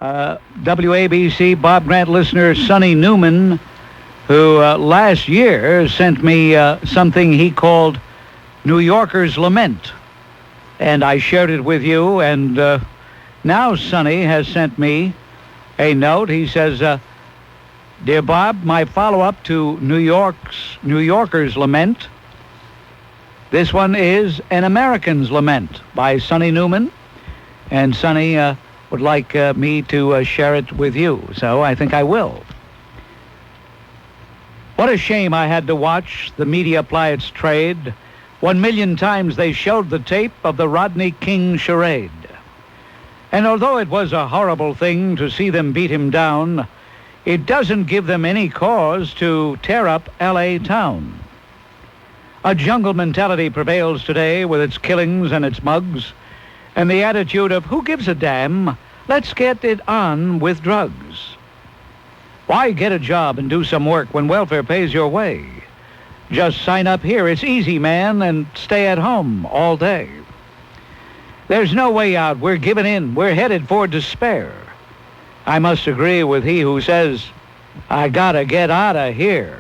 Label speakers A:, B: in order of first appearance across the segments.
A: WABC Bob Grant listener Sonny Newman, who last year sent me something he called New Yorker's Lament. And I shared it with you, and now Sonny has sent me a note. He says, Dear Bob, my follow-up to New Yorker's Lament. This one is An American's Lament by Sonny Newman. And Sonny would like me to share it with you, so I think I will. What a shame I had to watch the media ply its trade. 1,000,000 times they showed the tape of the Rodney King charade. And although it was a horrible thing to see them beat him down, it doesn't give them any cause to tear up L.A. town. A jungle mentality prevails today with its killings and its mugs, and the attitude of, who gives a damn, let's get it on with drugs. Why get a job and do some work when welfare pays your way? Just sign up here, it's easy, man, and stay at home all day. There's no way out, we're giving in, we're headed for despair. I must agree with he who says, I gotta get out of here.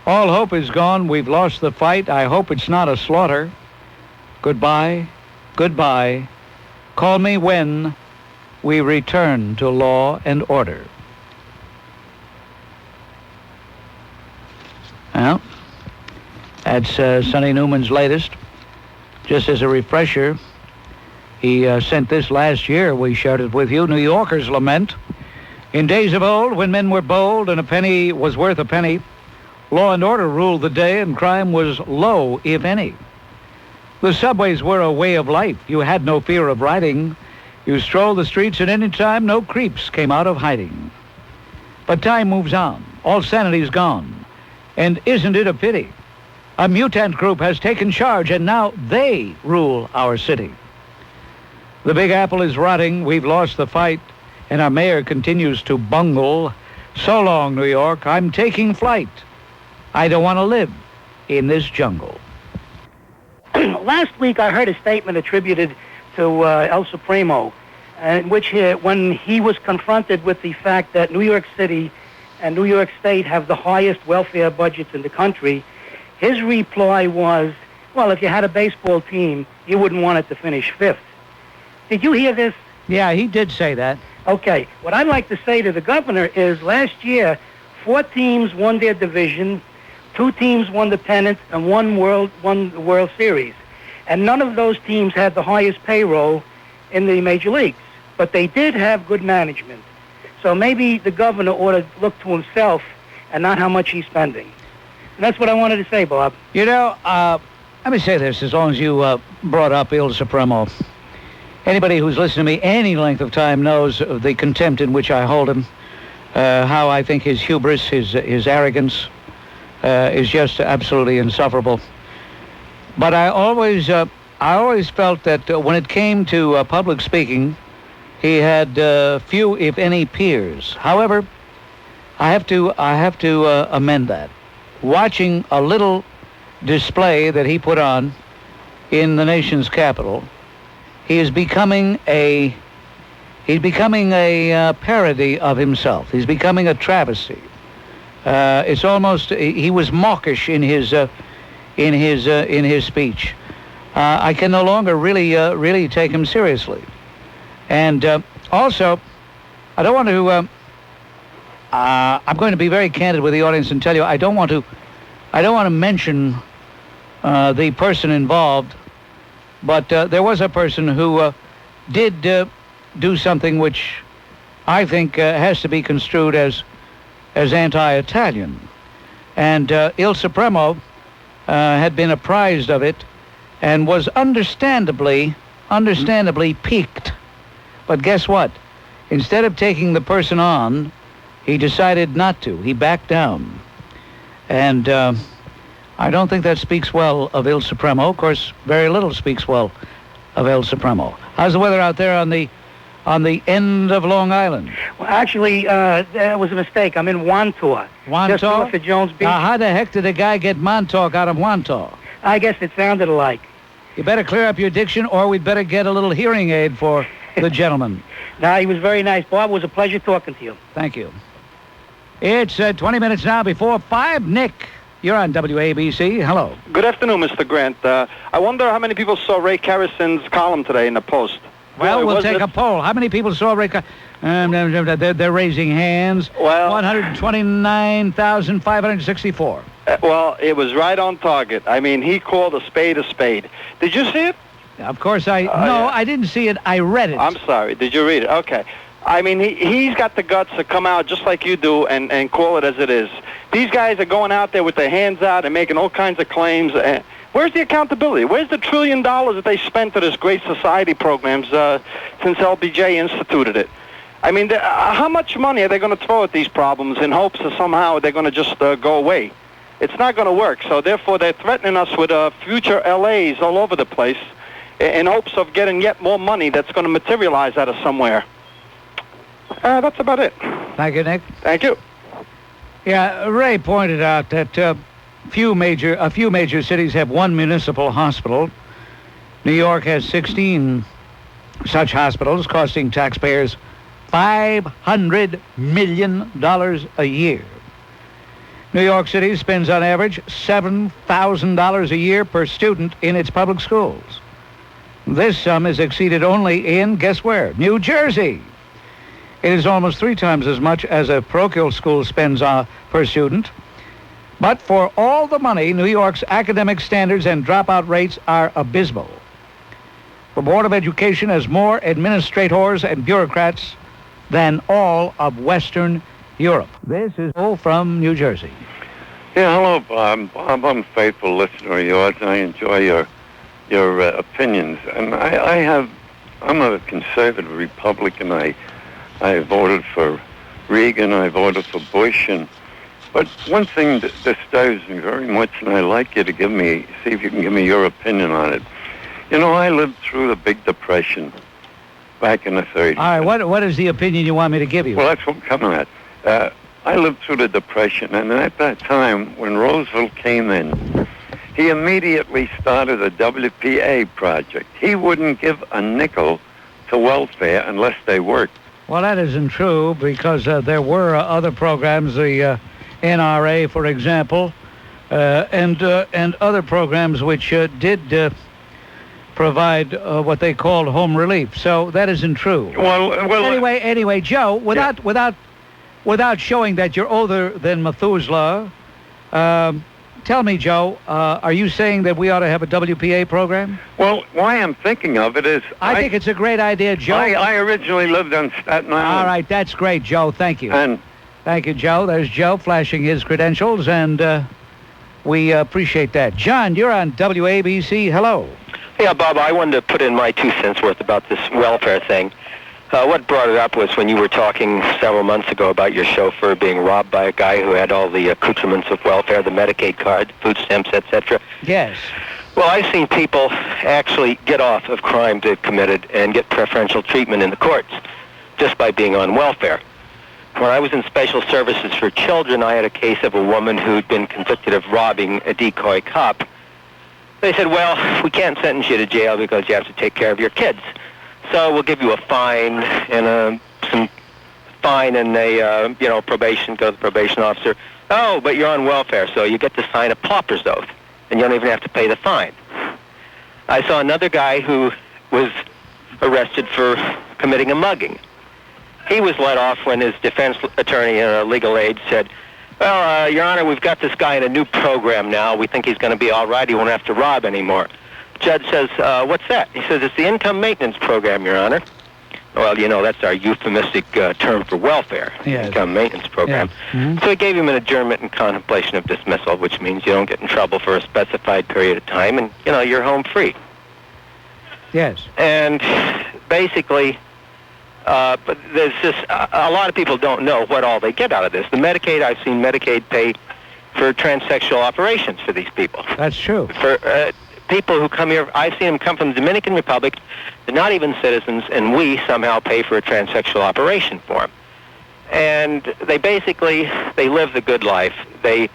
A: All hope is gone, we've lost the fight, I hope it's not a slaughter. Goodbye. Goodbye. Call me when we return to law and order. Well, that's Sonny Newman's latest. Just as a refresher, he sent this last year. We shared it with you. New Yorker's Lament. In days of old, when men were bold and a penny was worth a penny, law and order ruled the day and crime was low, if any. The subways were a way of life. You had no fear of riding. You strolled the streets at any time. No creeps came out of hiding. But time moves on. All sanity's gone. And isn't it a pity? A mutant group has taken charge, and now they rule our city. The Big Apple is rotting. We've lost the fight, and our mayor continues to bungle. So long, New York. I'm taking flight. I don't want to live in this jungle.
B: Last week I heard a statement attributed to El Supremo, in which when he was confronted with the fact that New York City and New York State have the highest welfare budgets in the country, his reply was, well, if you had a baseball team, you wouldn't want it to finish fifth. Did you hear this?
A: Yeah, he did say that.
B: Okay. What I'd like to say to the governor is last year, 4 teams won their division, 2 teams won the pennant, and one the World Series. And none of those teams had the highest payroll in the major leagues. But they did have good management. So maybe the governor ought to look to himself and not how much he's spending. And that's what I wanted to say, Bob.
A: You know, let me say this, as long as you brought up Il Supremo. Anybody who's listened to me any length of time knows of the contempt in which I hold him, how I think his hubris, his arrogance is just absolutely insufferable. But I always felt that when it came to public speaking, he had few, if any, peers. However, I have to amend that. Watching a little display that he put on in the nation's capital, he is becoming a parody of himself. He's becoming a travesty. It's almost he was mawkish in his speech. I can no longer really take him seriously. And also, I don't want to. I'm going to be very candid with the audience and tell you I don't want to mention the person involved, but there was a person who did do something which I think has to be construed as anti-Italian, and Il Supremo had been apprised of it and was understandably piqued. But guess what? Instead of taking the person on, he decided not to. He backed down. And I don't think that speaks well of Il Supremo. Of course, very little speaks well of El Supremo. How's the weather out there on the end of Long Island?
B: Well, actually, that was a mistake. I'm in Wantor.
A: Wantor?
B: Just north of Jones Beach.
A: Now, how the heck did a guy get Montauk out of Wantor?
B: I guess it sounded alike.
A: You better clear up your diction, or we'd better get a little hearing aid for the gentleman.
B: No, he was very nice. Bob, it was a pleasure talking to you.
A: Thank you. It's 20 minutes now before 5. Nick, you're on WABC. Hello.
C: Good afternoon, Mr. Grant. I wonder how many people saw Ray Carrison's column today in the Post.
A: Well, we'll take a poll. How many people saw Ray they're raising hands.
C: Well,
A: 129,564.
C: Well, it was right on target. I mean, he called a spade a spade. Did you see it?
A: Of course, I didn't see it. I read it.
C: I'm sorry. Did you read it? Okay. I mean, he's got the guts to come out just like you do and call it as it is. These guys are going out there with their hands out and making all kinds of claims. Where's the accountability? Where's the $1 trillion that they spent to this Great Society programs since LBJ instituted it? I mean, how much money are they going to throw at these problems in hopes that somehow they're going to just go away? It's not going to work. So therefore, they're threatening us with future LAs all over the place in hopes of getting yet more money that's going to materialize out of somewhere. That's about it.
A: Thank you, Nick.
C: Thank you.
A: Yeah, Ray pointed out that a few major cities have one municipal hospital. New York has 16 such hospitals, costing taxpayers $500 million a year. New York City spends on average $7,000 a year per student in its public schools. This sum is exceeded only in, guess where? New Jersey. It is almost 3 times as much as a parochial school spends per student. But for all the money, New York's academic standards and dropout rates are abysmal. The Board of Education has more administrators and bureaucrats than all of Western Europe. This is all from New Jersey.
D: Yeah, hello, Bob. Bob, I'm a faithful listener of yours, and I enjoy your opinions. And I'm a conservative Republican. I voted for Reagan. I voted for Bush. But one thing that disturbs me very much, and I'd like you to see if you can give me your opinion on it. You know, I lived through the Big Depression back in the 30s.
A: All right, what is the opinion you want me to give you?
D: Well, that's what I'm coming at. I lived through the Depression, and at that time, when Roosevelt came in, he immediately started a WPA project. He wouldn't give a nickel to welfare unless they worked.
A: Well, that isn't true, because there were other programs, the NRA, for example, and other programs which did provide what they called home relief. So that isn't true.
D: Well.
A: Anyway, Joe, without showing that you're older than Methuselah, tell me, Joe, are you saying that we ought to have a WPA program?
D: Well, why I'm thinking of it is...
A: I think it's a great idea, Joe.
D: I originally lived on Staten Island.
A: All right, that's great, Joe. Thank you.
D: And
A: thank you, Joe. There's Joe flashing his credentials, and we appreciate that. John, you're on WABC. Hello.
E: Yeah, Bob, I wanted to put in my 2 cents worth about this welfare thing. What brought it up was when you were talking several months ago about your chauffeur being robbed by a guy who had all the accoutrements of welfare, the Medicaid card, food stamps, etc.
A: Yes.
E: Well, I've seen people actually get off of crimes they've committed and get preferential treatment in the courts just by being on welfare. When I was in special services for children, I had a case of a woman who'd been convicted of robbing a decoy cop. They said, well, we can't sentence you to jail because you have to take care of your kids. So we'll give you a fine and probation, go to the probation officer. Oh, but you're on welfare, so you get to sign a pauper's oath, and you don't even have to pay the fine. I saw another guy who was arrested for committing a mugging. He was let off when his defense attorney and legal aid said, well, Your Honor, we've got this guy in a new program now. We think he's going to be all right. He won't have to rob anymore. Judge says, what's that? He says, it's the income maintenance program, Your Honor. Well, you know, that's our euphemistic term for welfare,
A: yes.
E: Income maintenance program.
A: Yes. Mm-hmm.
E: So he gave him an adjournment and contemplation of dismissal, which means you don't get in trouble for a specified period of time, and, you know, you're home free.
A: Yes.
E: And basically, but there's just, a lot of people don't know what all they get out of this. The Medicaid, I've seen Medicaid pay for transsexual operations for these people.
A: That's true.
E: For people who come here, I've seen them come from the Dominican Republic, they're not even citizens, and we somehow pay for a transsexual operation for them. And they live the good life. They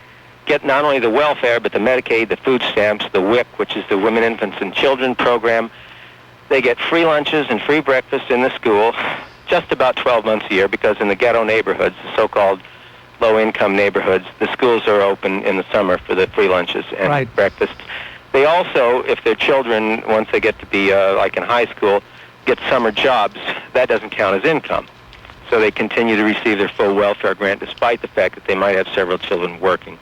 E: get not only the welfare, but the Medicaid, the food stamps, the WIC, which is the Women, Infants, and Children program. They get free lunches and free breakfast in the school, just about 12 months a year because in the ghetto neighborhoods, the so-called low-income neighborhoods, the schools are open in the summer for the free lunches and breakfasts. They also, if their children, once they get to be like in high school, get summer jobs, that doesn't count as income. So they continue to receive their full welfare grant despite the fact that they might have several children working,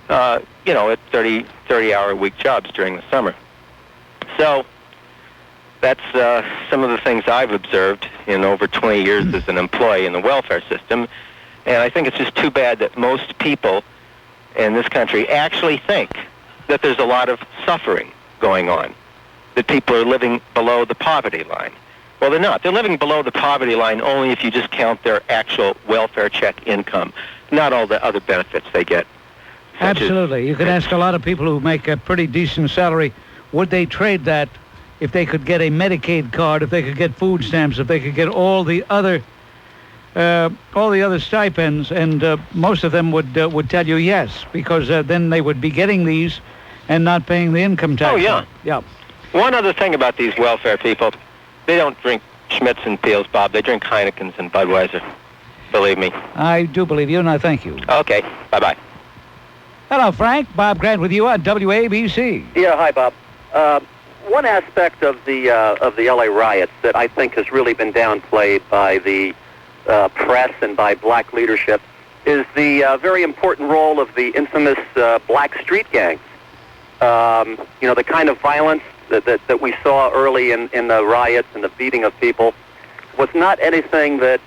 E: at 30-hour-a-week jobs during the summer. So that's some of the things I've observed in over 20 years as an employee in the welfare system. And I think it's just too bad that most people in this country actually think that there's a lot of suffering going on, that people are living below the poverty line. Well, they're not. They're living below the poverty line only if you just count their actual welfare check income, not all the other benefits they get.
A: Absolutely. You could ask a lot of people who make a pretty decent salary, would they trade that if they could get a Medicaid card, if they could get food stamps, if they could get all the other stipends, and most of them would tell you yes, because then they would be getting these and not paying the income tax.
E: Oh, yeah.
A: Yeah.
E: One other thing about these welfare people, they don't drink Schmitz and Peels, Bob. They drink Heinekens and Budweiser. Believe me.
A: I do believe you, and I thank you.
E: Okay. Bye-bye.
A: Hello, Frank. Bob Grant with you on WABC.
F: Yeah, hi, Bob. One aspect of the LA riots that I think has really been downplayed by the press and by black leadership is the very important role of the infamous black street gangs. The kind of violence that we saw early in the riots and the beating of people was not anything that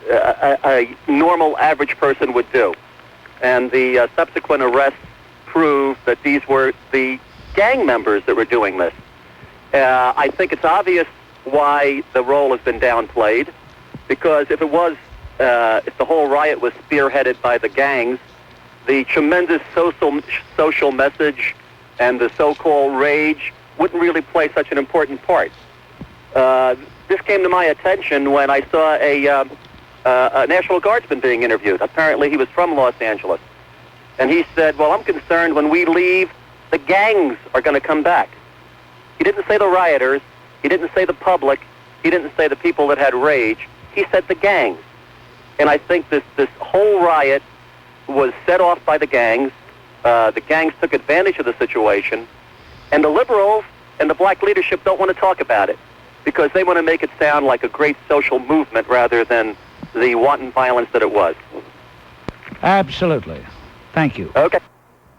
F: a normal average person would do. And the subsequent arrests proved that these were the gang members that were doing this. I think it's obvious why the role has been downplayed, because if the whole riot was spearheaded by the gangs, the tremendous social message and the so-called rage wouldn't really play such an important part. This came to my attention when I saw a National Guardsman being interviewed. Apparently he was from Los Angeles. And he said, well, I'm concerned when we leave, the gangs are going to come back. He didn't say the rioters. He didn't say the public. He didn't say the people that had rage. He said the gangs. And I think this whole riot was set off by the gangs. The gangs took advantage of the situation. And the liberals and the black leadership don't want to talk about it because they want to make it sound like a great social movement rather than the wanton violence that it was.
A: Absolutely. Thank you.
F: Okay.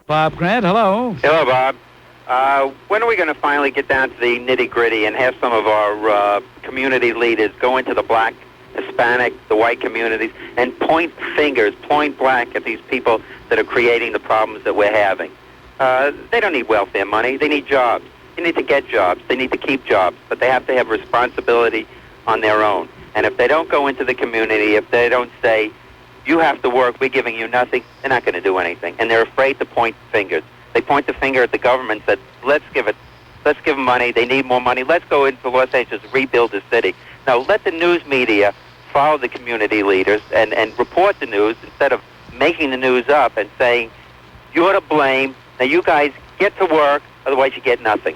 A: Bob Grant, hello.
G: Hello, Bob. When are we going to finally get down to the nitty-gritty and have some of our community leaders go into the black, Hispanic, the white communities and point fingers, point black at these people that are creating the problems that we're having? They don't need welfare money. They need jobs. They need to get jobs. They need to keep jobs. But they have to have responsibility on their own. And if they don't go into the community, if they don't say, you have to work, we're giving you nothing, they're not going to do anything. And they're afraid to point fingers. They point the finger at the government and said, let's give them money. They need more money. Let's go into Los Angeles, rebuild the city. Now, let the news media follow the community leaders and report the news instead of making the news up and saying, you're to blame. Now, you guys get to work, otherwise you get nothing.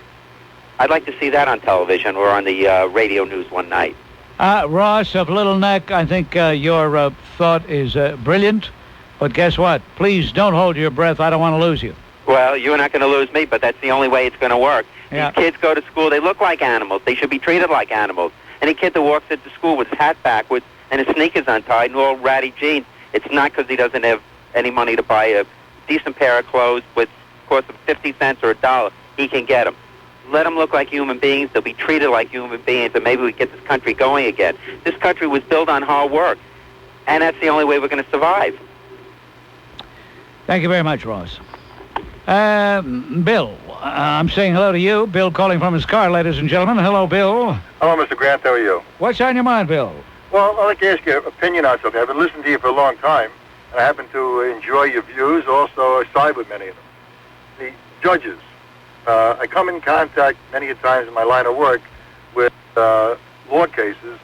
G: I'd like to see that on television or on the radio news one night.
A: Ross of Little Neck, I think your thought is brilliant, but guess what? Please don't hold your breath. I don't want to lose you.
G: Well, you're not going to lose me, but that's the only way it's going to work.
A: Yeah.
G: These kids go to school. They look like animals. They should be treated like animals. Any kid that walks into school with his hat backwards and his sneakers untied and all ratty jeans, it's not because he doesn't have any money to buy a decent pair of clothes with cost of 50 cents or $1. He can get them. Let them look like human beings. They'll be treated like human beings, and maybe we get this country going again. This country was built on hard work, and that's the only way we're going to survive.
A: Thank you very much, Ross. Bill, I'm saying hello to you. Bill calling from his car, ladies and gentlemen. Hello, Bill.
H: Hello, Mr. Grant. How are you?
A: What's on your mind, Bill?
H: Well, I'd like to ask your opinion on something. I've been listening to you for a long time, and I happen to enjoy your views. Also, I side with many of them. The judges. I come in contact many times in my line of work with law cases,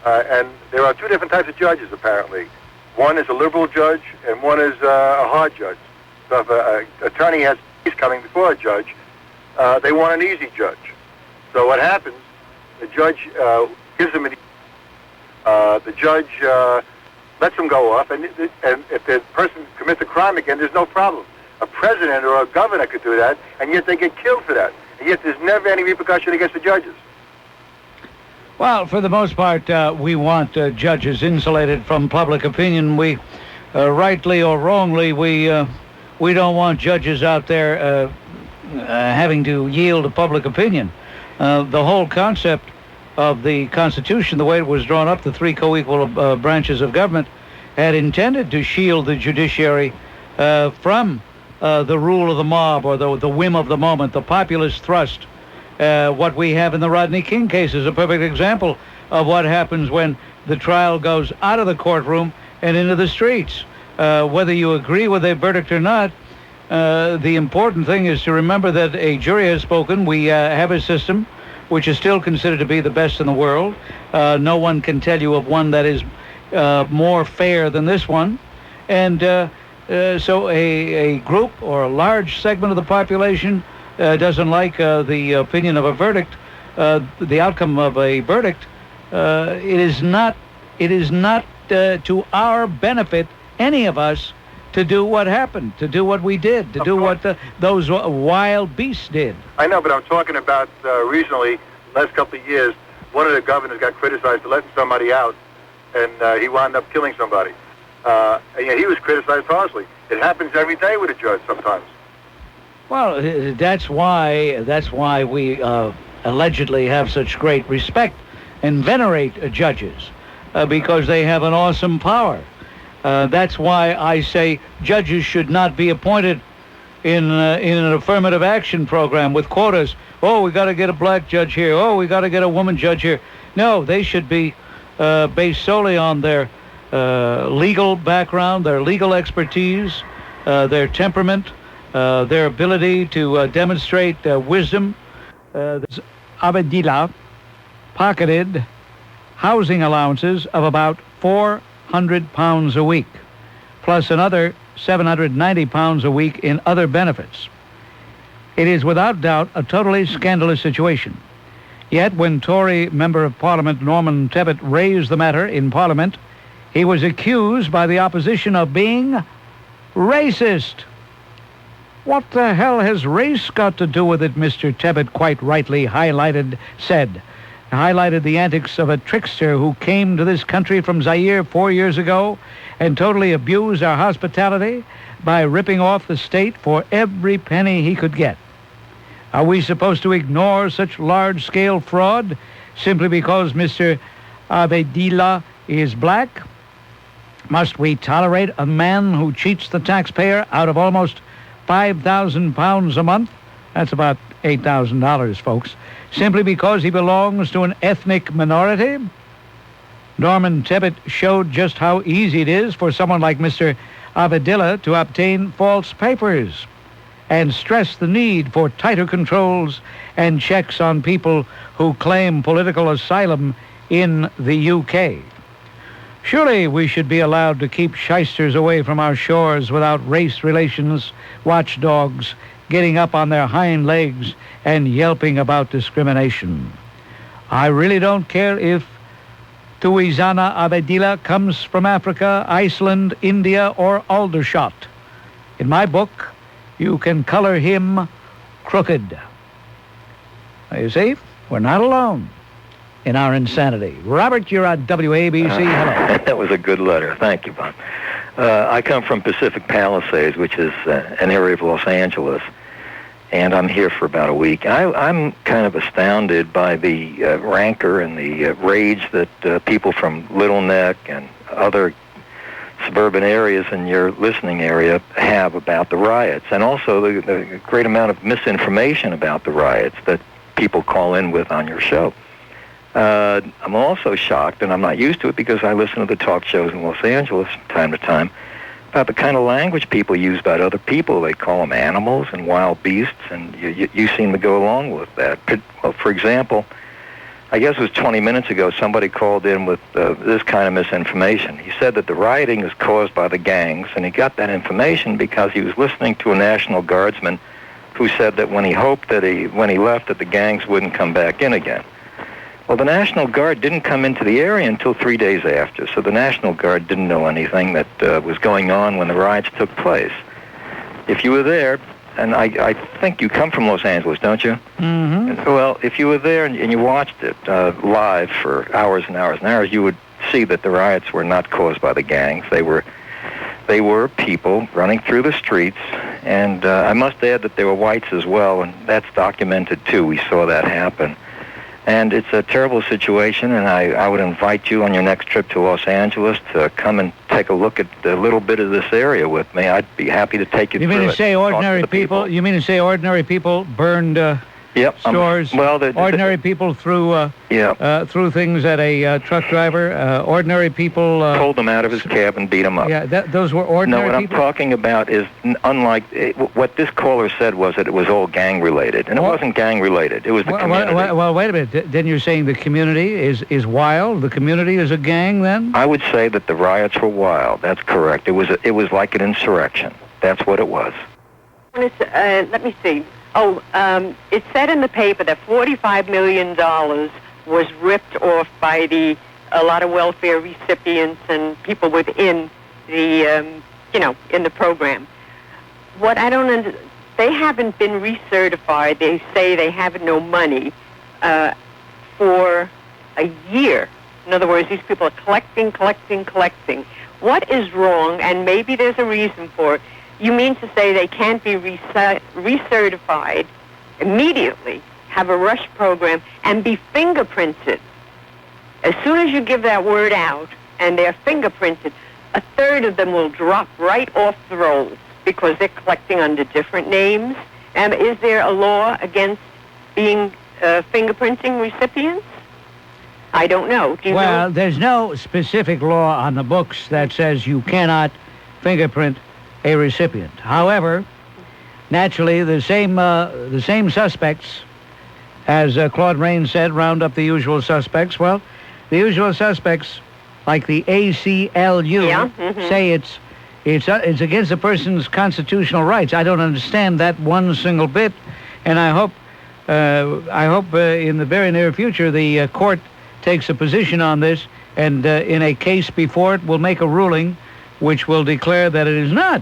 H: and there are two different types of judges, apparently. One is a liberal judge, and one is a hard judge. So if an attorney has a case coming before a judge, they want an easy judge. So what happens, the judge gives them The judge lets them go off, and if the person commits a crime again, there's no problem. A president or a governor could do that, and yet they get killed for that. And yet there's never any repercussion against the judges.
A: Well, for the most part, we want judges insulated from public opinion. We, rightly or wrongly, we don't want judges out there having to yield to public opinion. The whole concept of the Constitution, the way it was drawn up, the three co-equal branches of government, had intended to shield the judiciary from the rule of the mob or the whim of the moment, the populist thrust. What we have in the Rodney King case is a perfect example of what happens when the trial goes out of the courtroom and into the streets. Whether you agree with a verdict or not, the important thing is to remember that a jury has spoken. We have a system which is still considered to be the best in the world. No one can tell you of one that is more fair than this one. And so a group or a large segment of the population doesn't like the opinion of a verdict, the outcome of a verdict. It is not to our benefit, any of us, to do what happened, to do what we did, to do what those wild beasts did.
H: I know, but I'm talking about recently, last couple of years, one of the governors got criticized for letting somebody out, and he wound up killing somebody. And yeah, he was criticized harshly. It happens every day with a judge sometimes.
A: Well, that's why we allegedly have such great respect and venerate judges, because they have an awesome power. That's why I say judges should not be appointed in an affirmative action program with quotas. Oh, we got to get a black judge here. Oh, we got to get a woman judge here. No, they should be based solely on their legal background, their legal expertise, their temperament, their ability to demonstrate wisdom. Abedillah pocketed housing allowances of about £400 a week, plus another £790 a week in other benefits. It is without doubt a totally scandalous situation. Yet when Tory Member of Parliament Norman Tebbit raised the matter in Parliament, he was accused by the opposition of being racist. What the hell has race got to do with it, Mr. Tebbit quite rightly highlighted the antics of a trickster who came to this country from Zaire 4 years ago and totally abused our hospitality by ripping off the state for every penny he could get. Are we supposed to ignore such large-scale fraud simply because Mr. Abedillah is black? Must we tolerate a man who cheats the taxpayer out of almost £5,000 a month? That's about $8,000, folks. Simply because he belongs to an ethnic minority? Norman Tebbit showed just how easy it is for someone like Mr. Abedillah to obtain false papers and stressed the need for tighter controls and checks on people who claim political asylum in the UK. Surely we should be allowed to keep shysters away from our shores without race relations watchdogs getting up on their hind legs and yelping about discrimination. I really don't care if Tuizana Abedillah comes from Africa, Iceland, India, or Aldershot. In my book, you can color him crooked. Now, you see, we're not alone in our insanity. Robert, you're at WABC. Hello.
E: That was a good letter. Thank you, Bob. I come from Pacific Palisades, which is an area of Los Angeles, and I'm here for about a week. I'm kind of astounded by the rancor and the rage that people from Little Neck and other suburban areas in your listening area have about the riots, and also the great amount of misinformation about the riots that people call in with on your show. I'm also shocked, and I'm not used to it because I listen to the talk shows in Los Angeles from time to time, about the kind of language people use about other people. They call them animals and wild beasts, and you seem to go along with that. Well, for example, I guess it was 20 minutes ago, somebody called in with this kind of misinformation. He said that the rioting is caused by the gangs, and he got that information because he was listening to a National Guardsman who said that when he left, that the gangs wouldn't come back in again. Well, the National Guard didn't come into the area until 3 days after, so the National Guard didn't know anything that was going on when the riots took place. If you were there, and I think you come from Los Angeles, don't you?
A: Mm-hmm.
E: Well, if you were there and you watched it live for hours and hours and hours, you would see that the riots were not caused by the gangs. They were people running through the streets, and I must add that they were whites as well, and that's documented too. We saw that happen. And it's a terrible situation, and I would invite you on your next trip to Los Angeles to come and take a look at a little bit of this area with me. I'd be happy to take you through it.
A: You mean to say ordinary
E: Talk to the
A: people? You mean to say ordinary people burned stores? Ordinary people threw things at a truck driver. Ordinary people
E: pulled them out of his cab and beat him up.
A: Yeah, those were ordinary people.
E: No, what I'm talking about is unlike what this caller said was that it was all gang related, and it wasn't gang related. It was the community.
A: Well, wait a minute. Then you're saying the community is wild. The community is a gang. Then
E: I would say that the riots were wild. That's correct. It was like an insurrection. That's what it was.
I: Let me see. It said in the paper that $45 million was ripped off by a lot of welfare recipients and people within the, in the program. What I don't understand, they haven't been recertified. They say they have no money for a year. In other words, these people are collecting. What is wrong? And maybe there's a reason for it. You mean to say they can't be recertified immediately, have a rush program, and be fingerprinted? As soon as you give that word out and they're fingerprinted, a third of them will drop right off the rolls because they're collecting under different names. And is there a law against being fingerprinting recipients? I don't know. Do you know?
A: There's no specific law on the books that says you cannot fingerprint a recipient. However, naturally, the same suspects, as Claude Rains said, round up the usual suspects. Well, the usual suspects, like the ACLU, say it's against a person's constitutional rights. I don't understand that one single bit, and I hope in the very near future the court takes a position on this, and in a case before it will make a ruling which will declare that it is not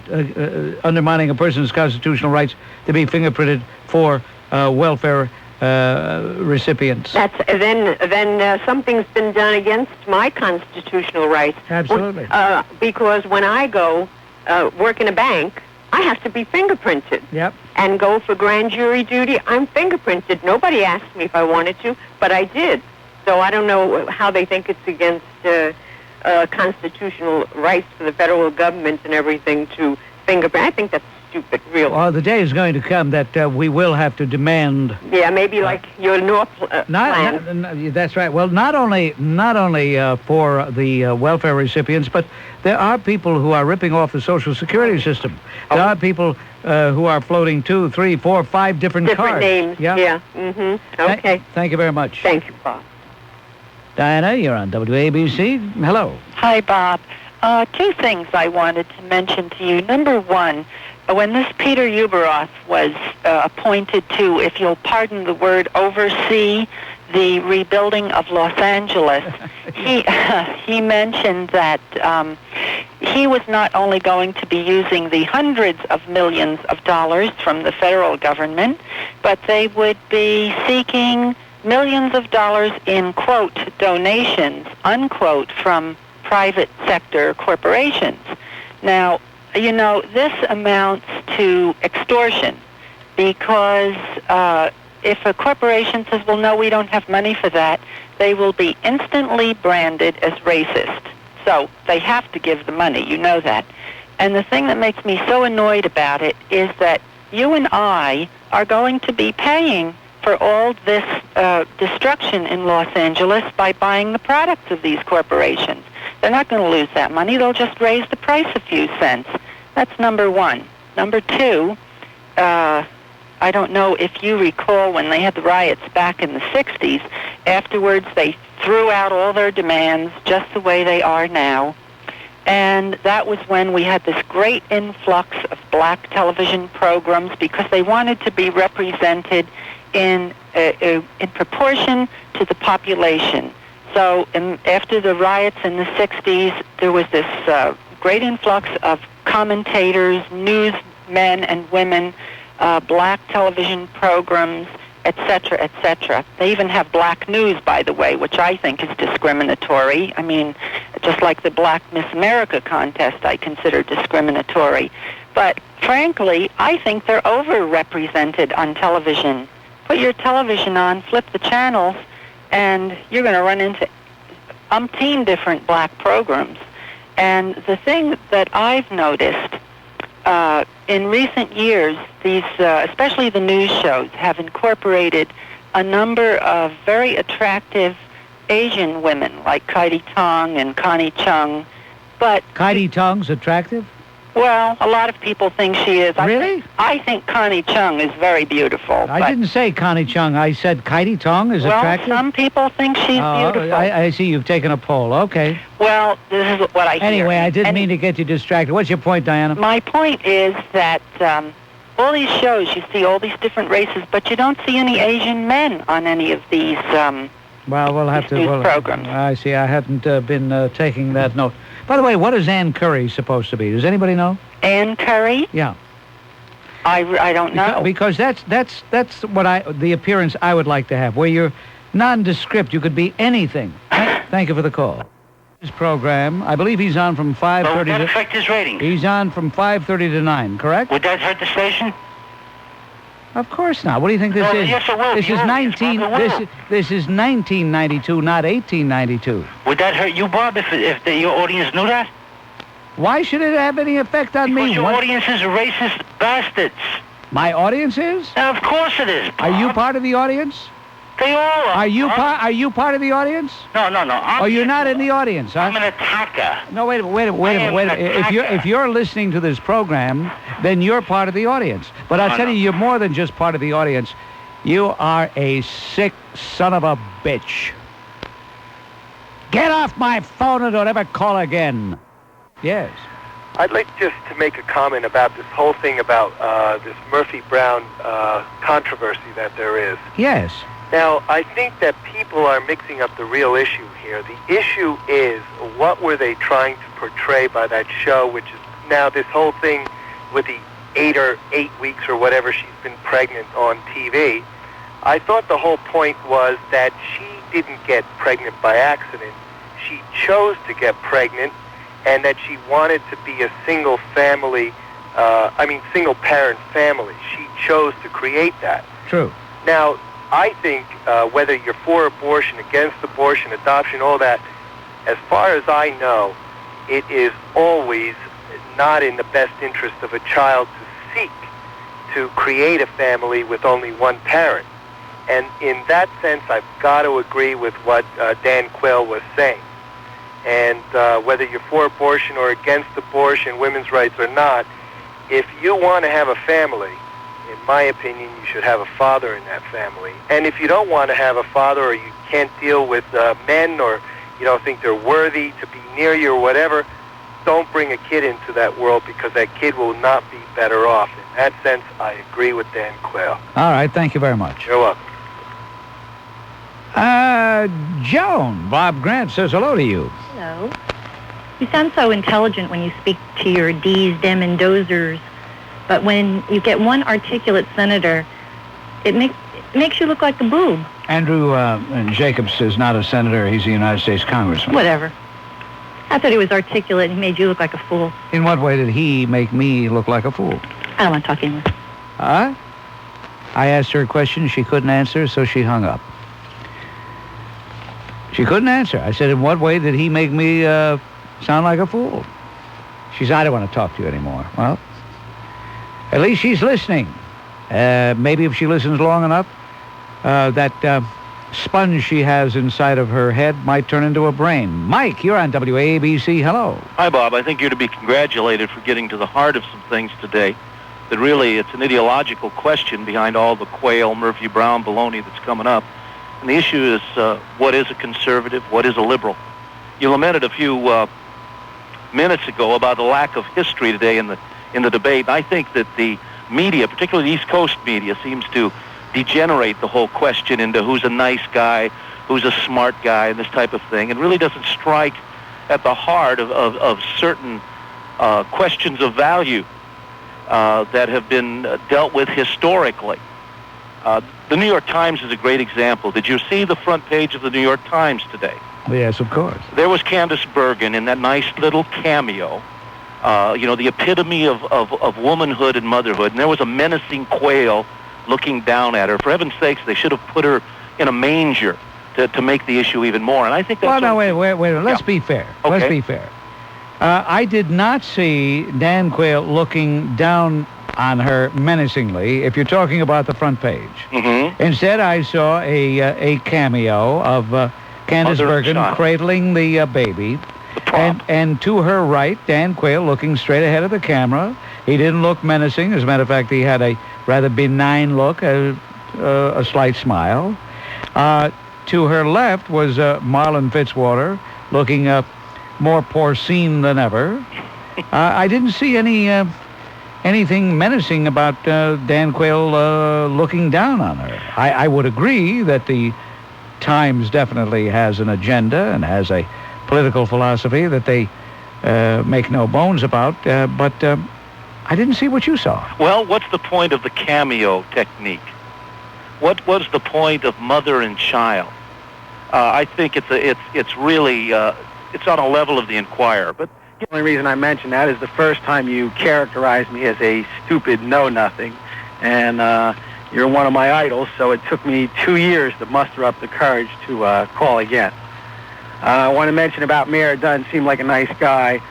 A: undermining a person's constitutional rights to be fingerprinted for welfare recipients.
I: Then something's been done against my constitutional rights.
A: Absolutely.
I: Because when I go work in a bank, I have to be fingerprinted.
A: Yep.
I: And go for grand jury duty, I'm fingerprinted. Nobody asked me if I wanted to, but I did. So I don't know how they think it's against constitutional rights for the federal government and everything to fingerprint. I think that's stupid, really.
A: Well, the day is going to come that we will have to demand.
I: Yeah, maybe like your North plan.
A: That's right. Well, not only for the welfare recipients, but there are people who are ripping off the Social Security system. There are people who are floating 2, 3, 4, 5 different cards.
I: Different names.
A: Yeah.
I: Mm-hmm. Okay.
A: Thank you very much.
I: Thank you, Bob.
A: Diana, you're on WABC. Hello.
J: Hi, Bob. 2 things I wanted to mention to you. Number one, when this Peter Uberoth was appointed to, if you'll pardon the word, oversee the rebuilding of Los Angeles, he mentioned that he was not only going to be using the hundreds of millions of dollars from the federal government, but they would be seeking millions of dollars in, quote, donations, unquote, from private sector corporations. Now, this amounts to extortion because if a corporation says, well, no, we don't have money for that, they will be instantly branded as racist. So they have to give the money, you know that. And the thing that makes me so annoyed about it is that you and I are going to be paying for all this destruction in Los Angeles by buying the products of these corporations. They're not going to lose that money. They'll just raise the price a few cents. That's number one. Number two, I don't know if you recall when they had the riots back in the 60s, afterwards they threw out all their demands just the way they are now. And that was when we had this great influx of black television programs because they wanted to be represented in proportion to the population. So after the riots in the 60s, there was this great influx of commentators, newsmen and women, black television programs, etc., etc. They even have black news, by the way, which I think is discriminatory. I mean, just like the Black Miss America contest, I consider discriminatory. But frankly, I think they're overrepresented on television. Put your television on, flip the channels, and you're going to run into umpteen different black programs. And the thing that I've noticed in recent years, these, especially the news shows, have incorporated a number of very attractive Asian women, like Kaidi Tong and Connie Chung. But
A: Kaidi Tong's attractive?
J: Well, a lot of people think she is.
A: Really?
J: I think Connie Chung is very beautiful.
A: I didn't say Connie Chung. I said Kaidi Tong is attractive?
J: Well, some people think she's beautiful.
A: I see you've taken a poll. Okay.
J: Well, this is what I hear.
A: Anyway, I didn't mean to get you distracted. What's your point, Diana?
J: My point is that all these shows, you see all these different races, but you don't see any Asian men on any of these
A: well, we'll have to
J: news programs.
A: I see. I hadn't been taking that note. By the way, what is Ann Curry supposed to be? Does anybody know?
J: Ann Curry?
A: Yeah.
J: I don't know.
A: Because that's what the appearance I would like to have, where you're nondescript. You could be anything. Thank you for the call. His program, I believe he's on from 5:30
K: would that affect his ratings?
A: He's on from 5:30 to 9, correct?
K: Would that hurt the station?
A: Of course not. What do you think this is?
K: Yes, it will.
A: This is 1992, not 1892.
K: Would that hurt you, Bob, if your audience knew that?
A: Why should it have any effect on me?
K: Because your audience is racist bastards.
A: My audience is?
K: Of course it is, Bob.
A: Are you part of the audience?
K: They all are.
A: Are you part of the audience?
K: No.
A: You're not in the audience, huh?
K: I'm an attacker.
A: No, wait a minute. If you're listening to this program, then you're part of the audience. But I'll tell you, you're more than just part of the audience. You are a sick son of a bitch. Get off my phone and don't ever call again. Yes.
L: I'd like just to make a comment about this whole thing about this Murphy-Brown controversy that there is.
A: Yes.
L: Now, I think that people are mixing up the real issue here. The issue is, what were they trying to portray by that show, which is now this whole thing with the 8 weeks or whatever she's been pregnant on TV. I thought the whole point was that she didn't get pregnant by accident. She chose to get pregnant, and that she wanted to be a single parent family. She chose to create that.
A: True.
L: Now, I think whether you're for abortion, against abortion, adoption, all that, as far as I know, it is always not in the best interest of a child to seek to create a family with only one parent. And in that sense, I've got to agree with what Dan Quayle was saying. And whether you're for abortion or against abortion, women's rights or not, if you want to have a family, in my opinion, you should have a father in that family. And if you don't want to have a father, or you can't deal with men, or you don't think they're worthy to be near you or whatever, don't bring a kid into that world, because that kid will not be better off. In that sense, I agree with Dan Quayle.
A: All right, thank you very much.
L: You're welcome.
A: Joan, Bob Grant says hello to you.
M: Hello. You sound so intelligent when you speak to your D's, them, and dozers. But when you get one articulate senator, it makes you look like a boob.
A: Andrew Jacobs is not a senator. He's a United States congressman.
M: Whatever. I thought he was articulate and he made you look like a fool.
A: In what way did he make me look like a fool?
M: I don't want to talk anymore.
A: Huh? I asked her a question she couldn't answer, so she hung up. She couldn't answer. I said, in what way did he make me sound like a fool? She said, I don't want to talk to you anymore. Well, at least she's listening. Maybe if she listens long enough, that sponge she has inside of her head might turn into a brain. Mike, you're on WABC. Hello.
N: Hi, Bob. I think you're to be congratulated for getting to the heart of some things today. That really, it's an ideological question behind all the Quayle, Murphy Brown baloney that's coming up. And the issue is, what is a conservative? What is a liberal? You lamented a few minutes ago about the lack of history today in the debate. I think that the media, particularly the East Coast media, seems to degenerate the whole question into who's a nice guy, who's a smart guy, and this type of thing. It really doesn't strike at the heart of certain questions of value that have been dealt with historically. The New York Times is a great example. Did you see the front page of the New York Times today?
A: Yes, of course.
N: There was Candace Bergen in that nice little cameo, the epitome of womanhood and motherhood, and there was a menacing quail looking down at her. For heaven's sakes, they should have put her in a manger to make the issue even more. And I think that's...
A: Well, no, wait. Let's be fair.
N: Okay.
A: Let's be fair. I did not see Dan Quayle looking down on her menacingly, if you're talking about the front page.
N: Mm-hmm.
A: Instead, I saw a cameo of Candace Bergen cradling the baby. And to her right, Dan Quayle looking straight ahead of the camera. He didn't look menacing. As a matter of fact, he had a rather benign look, a slight smile. To her left was Marlon Fitzwater, looking more porcine than ever. I didn't see anything menacing about Dan Quayle looking down on her. I would agree that the Times definitely has an agenda and has a political philosophy that they make no bones about, but I didn't see what you saw.
N: Well, what's the point of the cameo technique? What was the point of mother and child? I think it's really it's on a level of the Inquirer. But
L: the only reason I mention that is the first time you characterized me as a stupid know-nothing, and you're one of my idols, so it took me 2 years to muster up the courage to call again. I want to mention about Mayor Dunn. Seemed like a nice guy.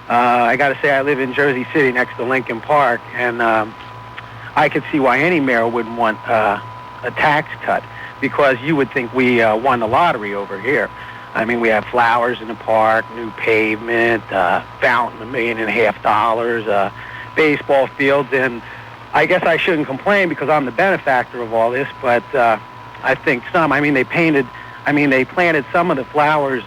L: I got to say, I live in Jersey City next to Lincoln Park, and I could see why any mayor wouldn't want a tax cut, because you would think we won the lottery over here. I mean, we have flowers in the park, new pavement, fountain, $1.5 million, baseball fields, and I guess I shouldn't complain because I'm the benefactor of all this, but I think they planted some of the flowers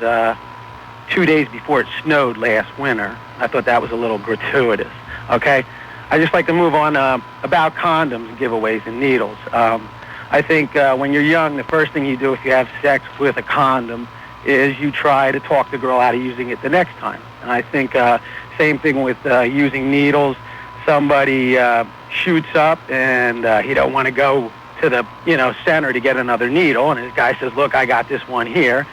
L: 2 days before it snowed last winter. I thought that was a little gratuitous, okay? I just like to move on about condoms, giveaways, and needles. I think when you're young, the first thing you do if you have sex with a condom is you try to talk the girl out of using it the next time. And I think same thing with using needles. Somebody shoots up and he don't want to go to the center to get another needle, and his guy says, look, I got this one here.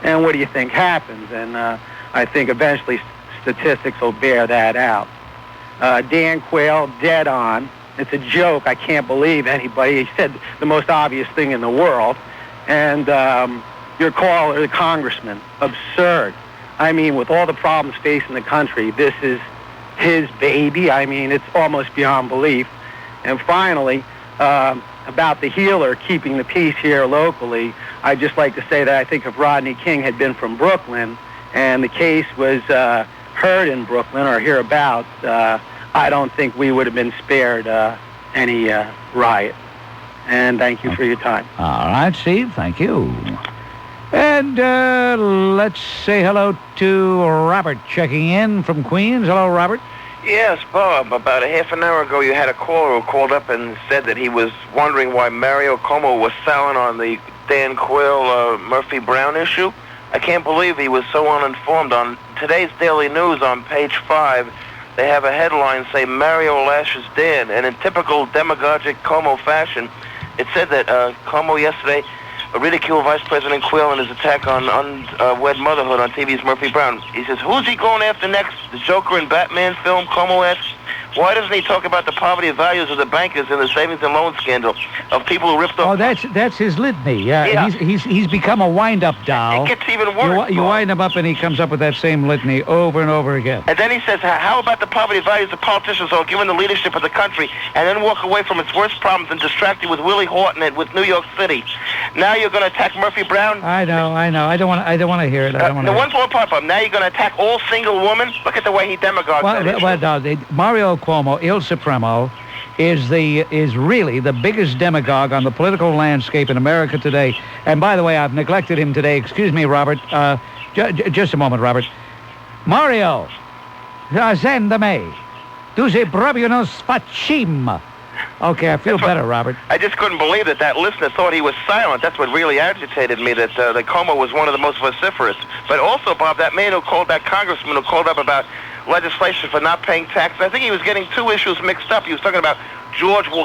L: And what do you think happens? And I think eventually statistics will bear that out. Dan Quayle, dead on. It's a joke. I can't believe anybody. He said the most obvious thing in the world. And your caller, the congressman, absurd. I mean, with all the problems facing the country, this is his baby. I mean, it's almost beyond belief. And finally, about the healer keeping the peace here locally, I'd just like to say that I think if Rodney King had been from Brooklyn and the case was heard in Brooklyn or hereabouts, I don't think we would have been spared any riot. And thank you for your time.
A: All right, Steve, thank you. And let's say hello to Robert checking in from Queens. Hello, Robert.
O: Yes, Bob. About a half an hour ago, you had a caller who called up and said that he was wondering why Mario Cuomo was selling on the Dan Quayle Murphy Brown issue. I can't believe he was so uninformed. On today's Daily News on page 5, they have a headline say Mario lashes Dan, and in typical demagogic Cuomo fashion, it said that Cuomo yesterday ridiculed Vice President Quayle in his attack on unwed motherhood on TV's Murphy Brown. He says, who's he going after next? The Joker in Batman film? Cuomo asks. Why doesn't he talk about the poverty values of the bankers in the savings and loan scandal, of people who ripped off...
A: Oh, that's his litany. Yeah. He's become a wind-up doll.
O: It gets even worse.
A: You wind him up and he comes up with that same litany over and over again.
O: And then he says, how about the poverty values of politicians who are given the leadership of the country and then walk away from its worst problems and distracted with Willie Horton and with New York City? Now you're going to attack Murphy Brown?
A: I know. I don't want to hear it.
O: The one more part, Bob. Now you're going to attack all single women? Look at the way he demagogues that issue.
A: Mario Cuomo, Il Supremo, is really the biggest demagogue on the political landscape in America today. And by the way, I've neglected him today. Excuse me, Robert. Just a moment, Robert. Mario, send me. Tu sei proprio uno sfaccim. Okay, I feel better, Robert.
O: I just couldn't believe that listener thought he was silent. That's what really agitated me, that Como was one of the most vociferous. But also, Bob, that congressman who called up about legislation for not paying taxes, I think he was getting two issues mixed up. He was talking about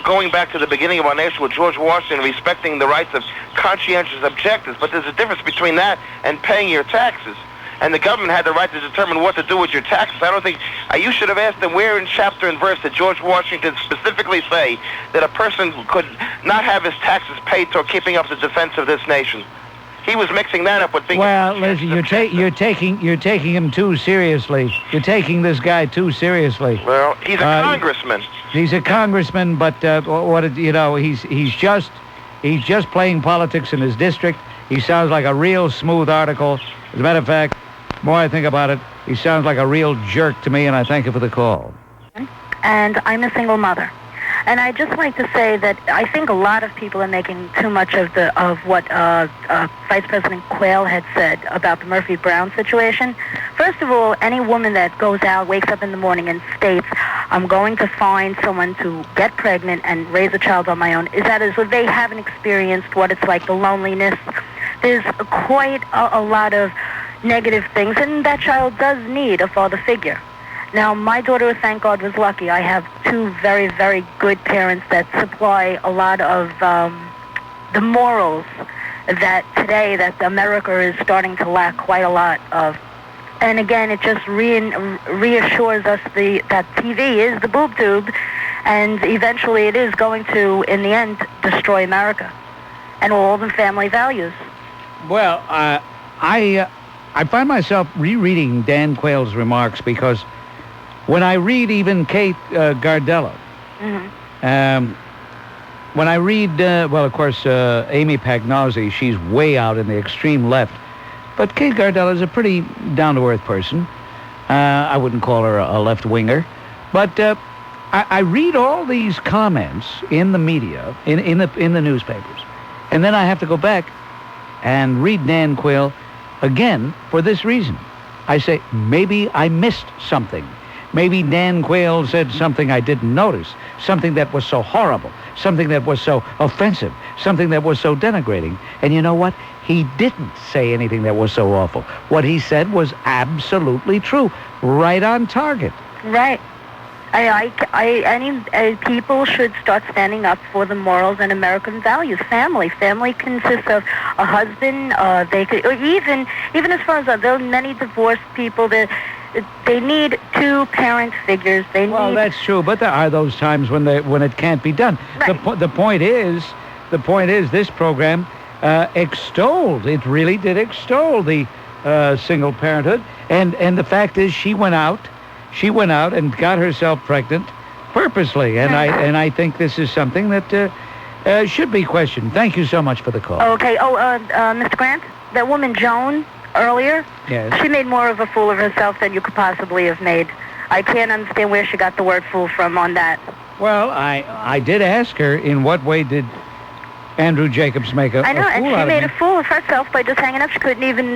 O: going back to the beginning of our nation with George Washington, respecting the rights of conscientious objectors. But there's a difference between that and paying your taxes. And the government had the right to determine what to do with your taxes. I don't think... you should have asked them where in chapter and verse did George Washington specifically say that a person could not have his taxes paid toward keeping up the defense of this nation. He was mixing that up with being...
A: Well, listen, you're taking him too seriously. You're taking this guy too seriously.
O: Well, he's a congressman.
A: He's a congressman, but he's just playing politics in his district. He sounds like a real smooth article. As a matter of fact, the more I think about it, he sounds like a real jerk to me, and I thank you for the call.
P: And I'm a single mother. And I'd just like to say that I think a lot of people are making too much of what Vice President Quayle had said about the Murphy Brown situation. First of all, any woman that goes out, wakes up in the morning and states, I'm going to find someone to get pregnant and raise a child on my own, is that as if they haven't experienced what it's like, the loneliness. There's quite a lot of negative things, and that child does need a father figure. Now, my daughter, thank God, was lucky. I have two very, very good parents that supply a lot of the morals that today that America is starting to lack quite a lot of. And again, it just reassures us that TV is the boob tube, and eventually it is going to, in the end, destroy America and all the family values.
A: Well, I find myself rereading Dan Quayle's remarks because when I read even Kate Gardella, when I read, of course, Amy Pagnozzi, she's way out in the extreme left, but Kate Gardella is a pretty down-to-earth person. I wouldn't call her a left-winger, but I read all these comments in the media, in the newspapers, and then I have to go back and read Dan Quayle again for this reason. I say, maybe I missed something. Maybe Dan Quayle said something I didn't notice, something that was so horrible, something that was so offensive, something that was so denigrating. And you know what? He didn't say anything that was so awful. What he said was absolutely true, right on target.
P: Right. People should start standing up for the morals and American values. Family consists of a husband. They could, or even as far as there are many divorced people that they need two parent figures.
A: Well, that's true, but there are those times when it can't be done. Right. The point is, this program extolled. It really did extol the single parenthood, and the fact is, she went out and got herself pregnant purposely, and I think this is something that should be questioned. Thank you so much for the call.
P: Okay. Mr. Grant, that woman Joan earlier,
A: yes,
P: she made more of a fool of herself than you could possibly have made. I can't understand where she got the word fool from on that.
A: Well, I did ask her, in what way did Andrew Jacobs make a fool out of me?
P: I know, and she made a fool of herself by just hanging up. She couldn't even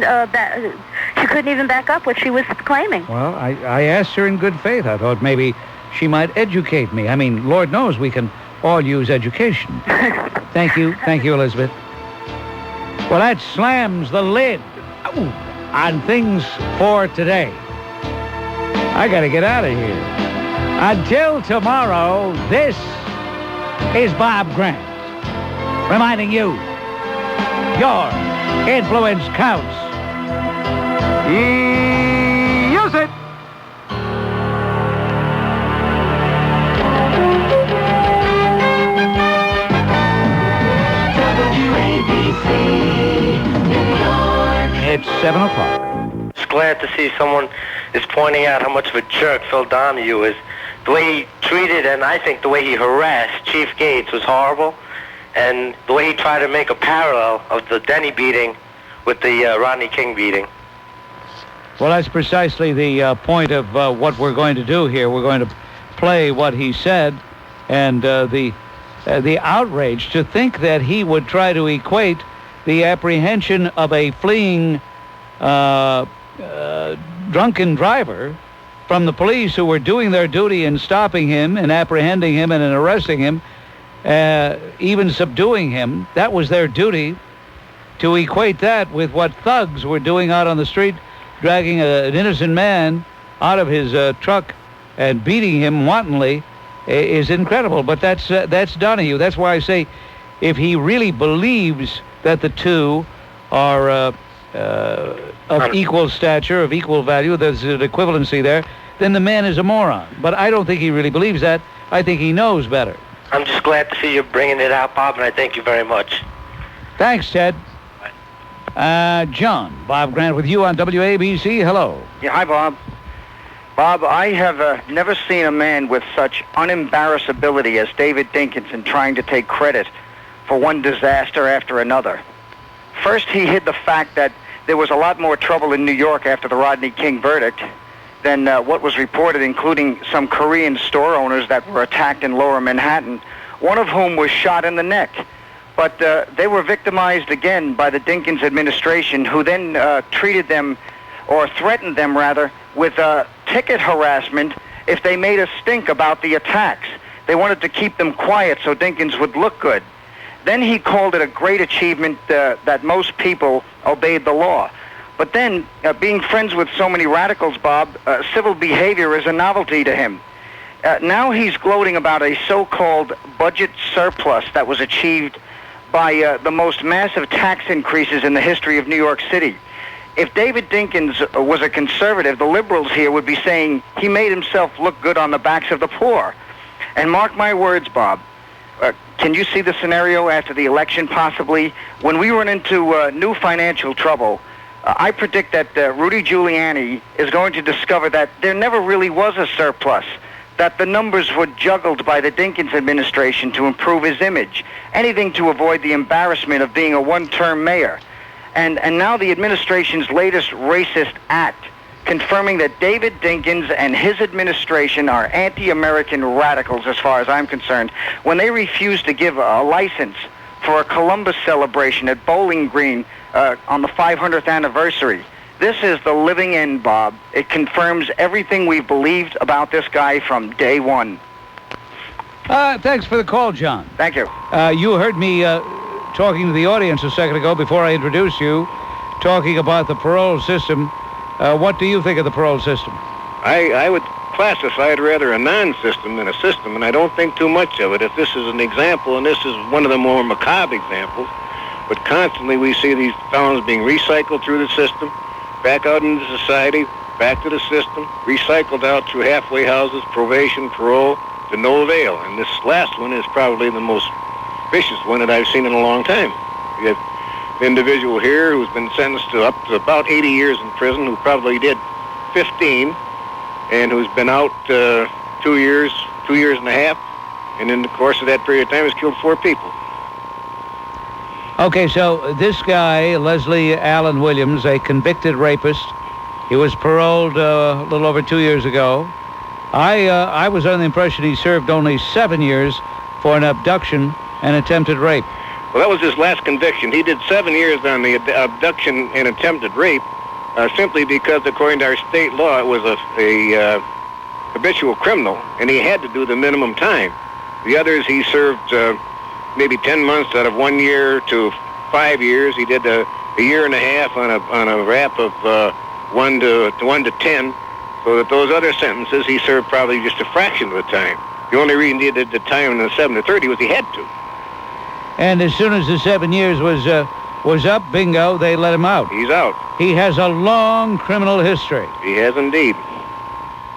P: back up what she was claiming.
A: Well, I asked her in good faith. I thought maybe she might educate me. I mean, Lord knows we can all use education. Thank you, Elizabeth. Well, that slams the lid on things for today. I got to get out of here. Until tomorrow, this is Bob Grant, reminding you, your influence counts. Use it. WABC, New York. It's 7 o'clock.
Q: Just glad to see someone is pointing out how much of a jerk Phil Donahue is. The way he treated, and I think the way he harassed Chief Gates was horrible. And the way he tried to make a parallel of the Denny beating with the Rodney King beating.
A: Well, that's precisely the point of what we're going to do here. We're going to play what he said, and the outrage to think that he would try to equate the apprehension of a fleeing drunken driver from the police who were doing their duty in stopping him and apprehending him and in arresting him even subduing him. That was their duty. To equate that with what thugs were doing out on the street, dragging an innocent man out of his truck and beating him wantonly, is incredible. But that's Donahue. That's why I say, if he really believes that the two are of equal stature, of equal value, there's an equivalency there, then the man is a moron. But I don't think he really believes that. I think he knows better.
Q: I'm just glad to see you bringing it out, Bob, and I thank you very much.
A: Thanks, Ted. John, Bob Grant with you on WABC. Hello.
R: Yeah, hi, Bob. Bob, I have never seen a man with such unembarrassability as David Dinkins in trying to take credit for one disaster after another. First, he hid the fact that there was a lot more trouble in New York after the Rodney King verdict than what was reported, including some Korean store owners that were attacked in Lower Manhattan, one of whom was shot in the neck. But they were victimized again by the Dinkins administration, who then treated them, or threatened them rather, with ticket harassment if they made a stink about the attacks. They wanted to keep them quiet so Dinkins would look good. Then he called it a great achievement that most people obeyed the law. But then, being friends with so many radicals, Bob, civil behavior is a novelty to him. Now he's gloating about a so-called budget surplus that was achieved by the most massive tax increases in the history of New York City. If David Dinkins was a conservative, the liberals here would be saying he made himself look good on the backs of the poor. And mark my words, Bob, can you see the scenario after the election possibly? When we run into new financial trouble, I predict that Rudy Giuliani is going to discover that there never really was a surplus, that the numbers were juggled by the Dinkins administration to improve his image, anything to avoid the embarrassment of being a one-term mayor. And now the administration's latest racist act, confirming that David Dinkins and his administration are anti-American radicals as far as I'm concerned, when they refuse to give a license for a Columbus celebration at Bowling Green on the 500th anniversary. This is the living end, Bob. It confirms everything we've believed about this guy from day one.
A: Thanks for the call, John.
R: Thank you.
A: You heard me talking to the audience a second ago before I introduced you, talking about the parole system. What do you think of the parole system?
S: I would classify it rather a non-system than a system, and I don't think too much of it. If this is an example, and this is one of the more macabre examples, but constantly we see these felons being recycled through the system, back out into society, back to the system, recycled out through halfway houses, probation, parole, to no avail. And this last one is probably the most vicious one that I've seen in a long time. You have an individual here who's been sentenced to up to about 80 years in prison, who probably did 15, and who's been out 2 years and a half, and in the course of that period of time has killed 4 people.
A: Okay, so this guy, Leslie Allen Williams, a convicted rapist, he was paroled a little over 2 years ago. I was under the impression he served only 7 years for an abduction and attempted rape.
S: Well, that was his last conviction. He did 7 years on the abduction and attempted rape, simply because, according to our state law, it was a habitual criminal, and he had to do the minimum time. The others, he served maybe 10 months out of 1 year to 5 years. He did a year and a half on a rap of 1 to 10, so that those other sentences he served probably just a fraction of the time. The only reason he did the time in the 7 to 30 was he had to.
A: And as soon as the 7 years was up, bingo, they let him out.
S: He's out.
A: He has a long criminal history.
S: He has indeed.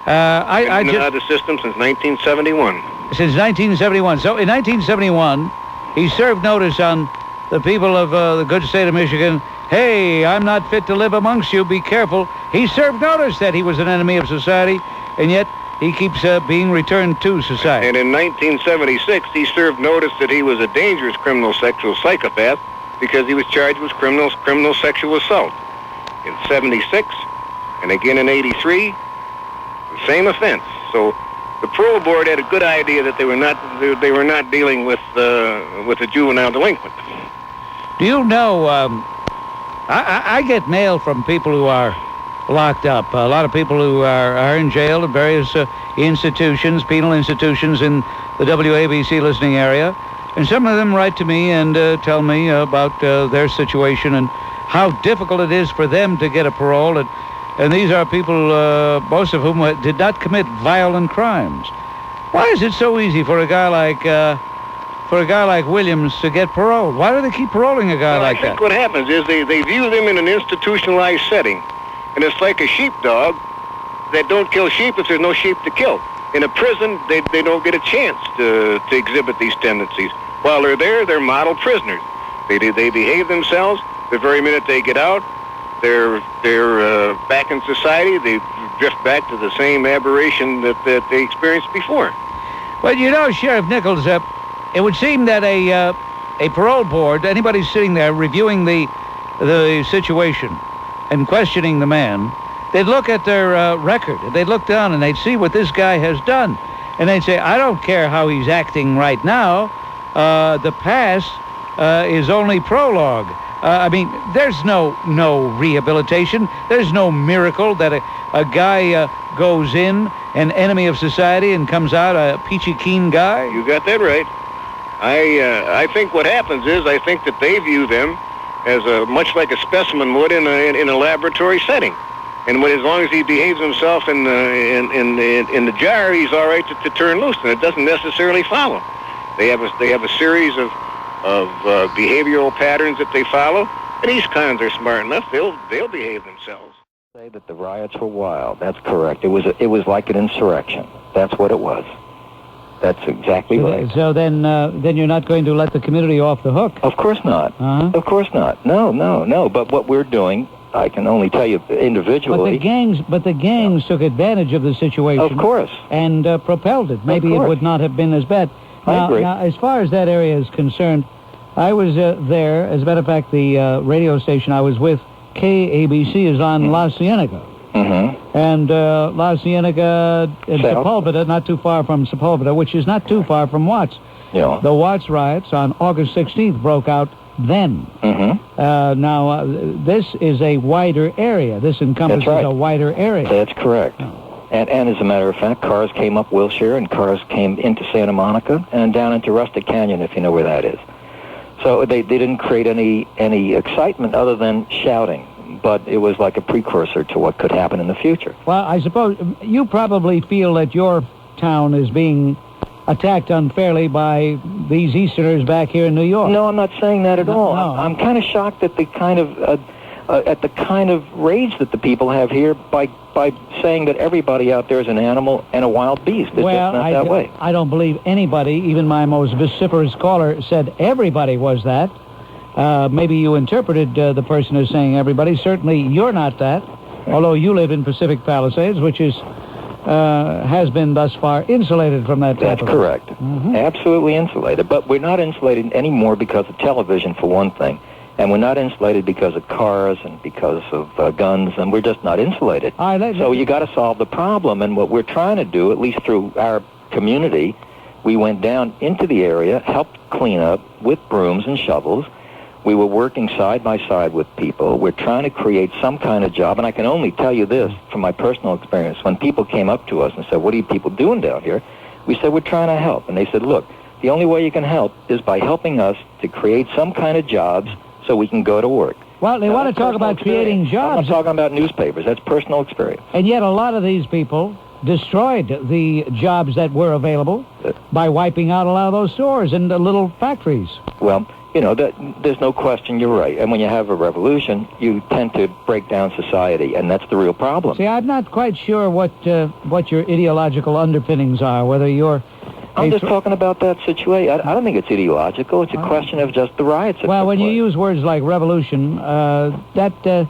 A: I
S: been out of the system since 1971.
A: Since 1971. So in 1971, he served notice on the people of the good state of Michigan. Hey, I'm not fit to live amongst you. Be careful. He served notice that he was an enemy of society, and yet he keeps being returned to society.
S: And in 1976, he served notice that he was a dangerous criminal sexual psychopath because he was charged with criminal sexual assault. In 76, and again in 83, the same offense. So the parole board had a good idea that they were not dealing with a juvenile delinquent.
A: Do you know? I get mail from people who are locked up. A lot of people who are in jail at various institutions, penal institutions in the WABC listening area. And some of them write to me and tell me about their situation and how difficult it is for them to get a parole. And these are people, most of whom did not commit violent crimes. Why is it so easy for a guy like Williams to get parole? Why do they keep paroling a guy like that?
S: I think what happens is they view them in an institutionalized setting. And it's like a sheepdog that don't kill sheep if there's no sheep to kill. In a prison, they don't get a chance to exhibit these tendencies. While they're there, they're model prisoners. They behave themselves. The very minute they get out, they're back in society. They drift back to the same aberration that they experienced before.
A: Well, you know, Sheriff Nichols, it would seem that a parole board, anybody sitting there reviewing the situation and questioning the man, they'd look at their record. They'd look down and they'd see what this guy has done. And they'd say, I don't care how he's acting right now. The past is only prologue. I mean, there's no rehabilitation. There's no miracle that a guy goes in, an enemy of society, and comes out a peachy keen guy.
S: You got that right. I think what happens is I think that they view them as much like a specimen would in a laboratory setting. And as long as he behaves himself in the jar, he's all right to turn loose, and it doesn't necessarily follow. They have a series of behavioral patterns that they follow, and these cons are smart enough; they'll behave themselves.
T: Say that the riots were wild. That's correct. It was like an insurrection. That's what it was. That's exactly right.
A: So then you're not going to let the community off the hook?
T: Of course not.
A: Uh-huh.
T: Of course not. No. But what we're doing, I can only tell you individually.
A: But the gangs took advantage of the situation.
T: Of course.
A: And propelled it. Maybe it would not have been as bad.
T: I agree.
A: Now, as far as that area is concerned, I was there. As a matter of fact, the radio station I was with, KABC, is on La Cienega.
T: Mm-hmm.
A: And La Cienega and Sepulveda, not too far from Sepulveda, which is not too far from Watts.
T: Yeah.
A: The Watts riots on August 16th broke out then.
T: Mm-hmm.
A: Now, this is a wider area. This encompasses a wider area.
T: That's correct. And as a matter of fact, cars came up Wilshire and cars came into Santa Monica and down into Rustic Canyon, if you know where that is. So they didn't create any excitement other than shouting. But it was like a precursor to what could happen in the future.
A: Well, I suppose you probably feel that your town is being attacked unfairly by these Easterners back here in New York.
T: No, I'm not saying that at all.
A: No.
T: I'm kind of shocked at the kind of rage that the people have here by saying that everybody out there is an animal and a wild beast. It's just not that way.
A: I don't believe anybody, even my most vociferous caller, said everybody was that. Maybe you interpreted the person as saying everybody. Certainly you're not that, although you live in Pacific Palisades, which has been thus far insulated from that type
T: That's correct.
A: Mm-hmm.
T: Absolutely insulated. But we're not insulated anymore because of television, for one thing. And we're not insulated because of cars and because of guns, and we're just not insulated. So you got to solve the problem. And what we're trying to do, at least through our community, we went down into the area, helped clean up with brooms and shovels. We were working side by side with people. We're trying to create some kind of job. And I can only tell you this from my personal experience. When people came up to us and said, what are you people doing down here? We said, we're trying to help. And they said, look, the only way you can help is by helping us to create some kind of jobs so we can go to work.
A: Well, they want to talk about creating jobs.
T: I'm not talking about newspapers. That's personal experience.
A: And yet a lot of these people destroyed the jobs that were available by wiping out a lot of those stores and the little factories.
T: Well, you know, there's no question you're right. And when you have a revolution, you tend to break down society, and that's the real problem.
A: See, I'm not quite sure what your ideological underpinnings are, whether you're...
T: I'm just talking about that situation. I don't think it's ideological. It's a question of just the riots.
A: Well, when you use words like revolution, that to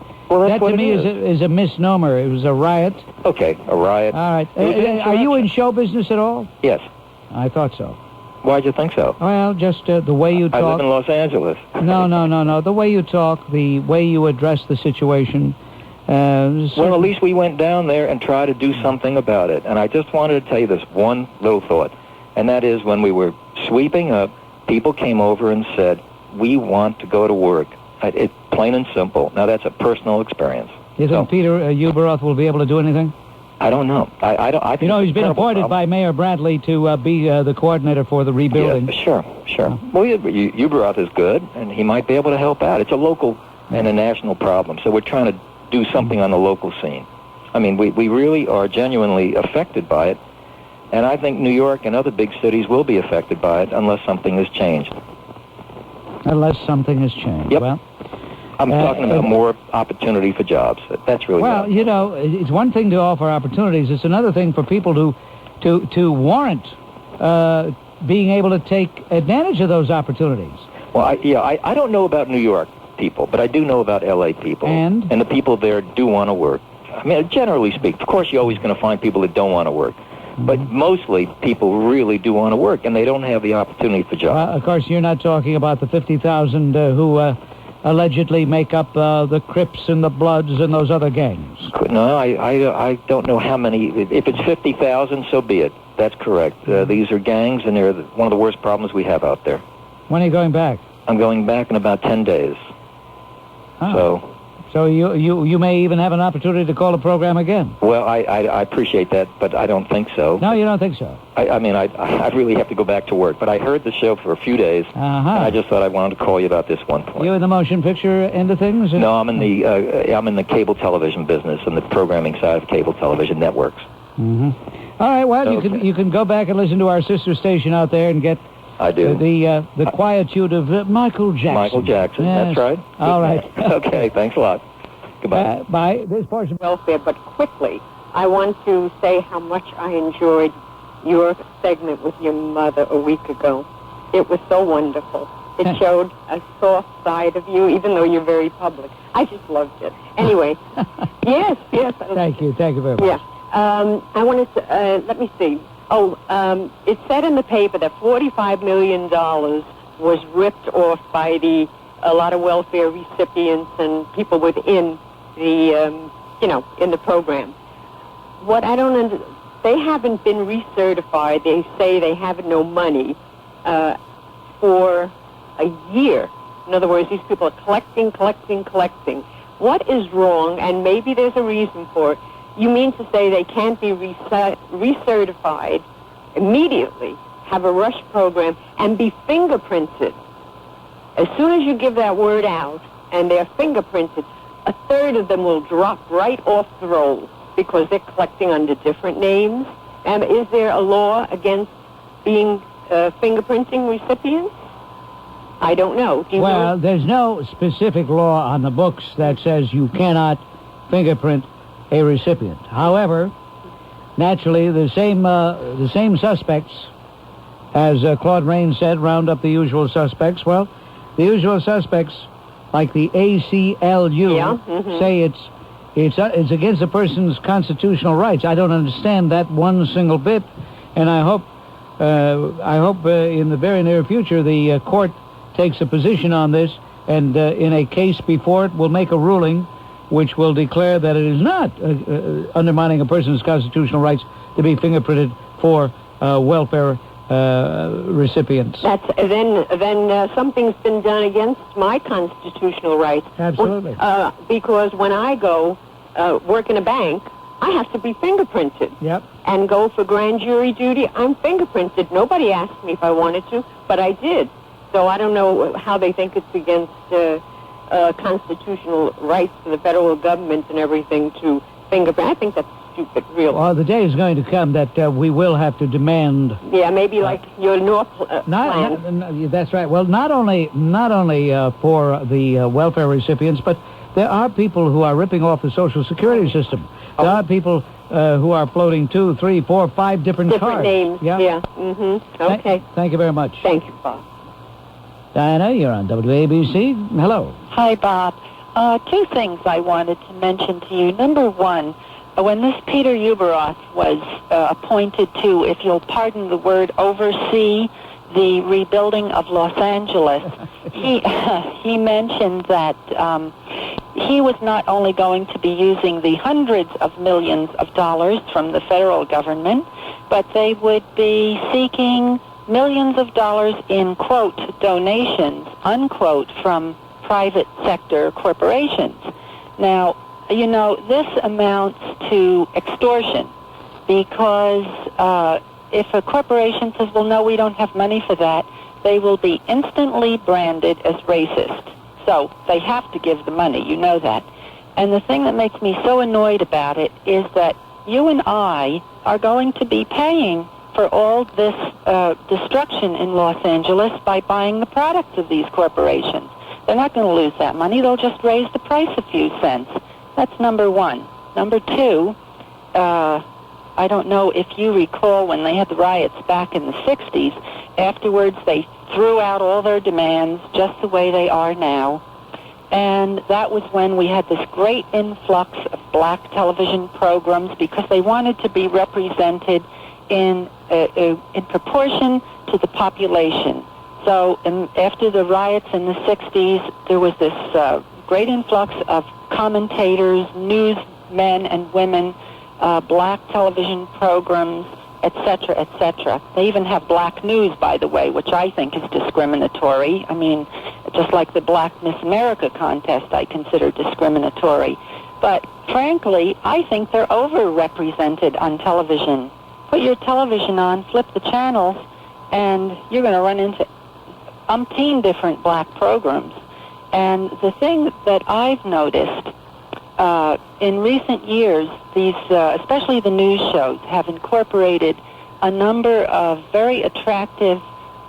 A: me is a misnomer. It was a riot.
T: Okay, a riot.
A: All right. Are you in show business at all?
T: Yes.
A: I thought so.
T: Why'd you think so?
A: Well, just the way you talk.
T: I live in Los Angeles.
A: No. The way you talk, the way you address the situation.
T: Well, at least we went down there and tried to do something about it. And I just wanted to tell you this one little thought. And that is when we were sweeping up, people came over and said, we want to go to work. It's plain and simple. Now, that's a personal experience.
A: You think Peter Uberoth will be able to do anything?
T: I don't know. I think
A: he's been appointed by Mayor Bradley to be the coordinator for the rebuilding.
T: Yeah, sure. Well, Uberoth is good, and he might be able to help out. It's a local and a national problem, so we're trying to do something on the local scene. I mean, we really are genuinely affected by it, and I think New York and other big cities will be affected by it unless something is changed.
A: Unless something has changed.
T: Yep.
A: Well,
T: I'm talking about more opportunity for jobs. That's really
A: well.
T: what
A: You know, it's one thing to offer opportunities. It's another thing for people to warrant being able to take advantage of those opportunities.
T: Well, I don't know about New York people, but I do know about L.A. people. And the people there do want to work. I mean, generally speaking, of course, you're always going to find people that don't want to work. But mostly, people really do want to work, and they don't have the opportunity for jobs.
A: Of course, you're not talking about the 50,000 who allegedly make up the Crips and the Bloods and those other gangs.
T: No, I don't know how many. If it's 50,000, so be it. That's correct. These are gangs, and they're one of the worst problems we have out there.
A: When are you going back?
T: I'm going back in about 10 days.
A: Oh. So you may even have an opportunity to call the program again.
T: Well, I appreciate that, but I don't think so.
A: No, you don't think so?
T: I mean, I really have to go back to work, but I heard the show for a few days, and I just thought I wanted to call you about this one point.
A: You in the motion picture end of things?
T: No, I'm in the cable television business and the programming side of cable television networks.
A: Mm-hmm. All right, well, you can go back and listen to our sister station out there and get the quietude of Michael Jackson.
T: Michael Jackson,
A: yes.
T: That's right.
A: All right.
T: Okay, thanks a lot. Goodbye.
A: Bye. This portion of
I: welfare, but quickly, I want to say how much I enjoyed your segment with your mother a week ago. It was so wonderful. It showed a soft side of you, even though you're very public. I just loved it. Anyway, yes.
A: Thank you very much.
I: Yeah. I wanted to, let me see. It said in the paper that $45 million was ripped off by a lot of welfare recipients and people within the, in the program. What I don't understand, they haven't been recertified. They say they have no money for a year. In other words, these people are collecting. What is wrong? And maybe there's a reason for it. You mean to say they can't be recertified immediately, have a rush program, and be fingerprinted? As soon as you give that word out and they're fingerprinted, a third of them will drop right off the roll because they're collecting under different names. And is there a law against being fingerprinting recipients? I don't know. Do you know?
A: There's no specific law on the books that says you cannot fingerprint a recipient. However, naturally, the same suspects, as Claude Rains said, round up the usual suspects. Well, the usual suspects, like the ACLU, say it's against a person's constitutional rights. I don't understand that one single bit, and I hope in the very near future the court takes a position on this, and in a case before it will make a ruling which will declare that it is not undermining a person's constitutional rights to be fingerprinted for welfare recipients.
I: Then something's been done against my constitutional rights.
A: Absolutely.
I: Because when I go work in a bank, I have to be fingerprinted.
A: Yep.
I: And go for grand jury duty, I'm fingerprinted. Nobody asked me if I wanted to, but I did. So I don't know how they think it's against constitutional rights for the federal government and everything to fingerprint. I think that's stupid, really.
A: Well, the day is going to come that we will have to demand.
I: Yeah, maybe like your North plan.
A: That's right. Well, not only for the welfare recipients, but there are people who are ripping off the Social Security system. There are people who are floating 2, 3, 4, 5 different cards.
I: Names.
A: Yeah.
I: Mm-hmm. Okay.
A: Thank you very much.
I: Thank you, Bob.
A: Diana, you're on WABC. Hello.
J: Hi, Bob. Two things I wanted to mention to you. Number one, when this Peter Uberoth was appointed to, if you'll pardon the word, oversee the rebuilding of Los Angeles, he mentioned that he was not only going to be using the hundreds of millions of dollars from the federal government, but they would be seeking millions of dollars in, quote, donations, unquote, from private sector corporations. Now, you know, this amounts to extortion because if a corporation says, well, no, we don't have money for that, they will be instantly branded as racist. So they have to give the money, you know that. And the thing that makes me so annoyed about it is that you and I are going to be paying for all this destruction in Los Angeles by buying the products of these corporations. They're not going to lose that money. They'll just raise the price a few cents. That's number one. Number two, I don't know if you recall when they had the riots back in the 60s, afterwards they threw out all their demands just the way they are now. And that was when we had this great influx of black television programs because they wanted to be represented in proportion to the population. So after the riots in the 60s, there was this great influx of commentators, newsmen and women, black television programs, etc., etc. They even have black news, by the way, which I think is discriminatory. I mean, just like the Black Miss America contest, I consider discriminatory. But frankly, I think they're overrepresented on television. Put your television on, flip the channels, and you're going to run into umpteen different black programs. And the thing that I've noticed in recent years, these, especially the news shows, have incorporated a number of very attractive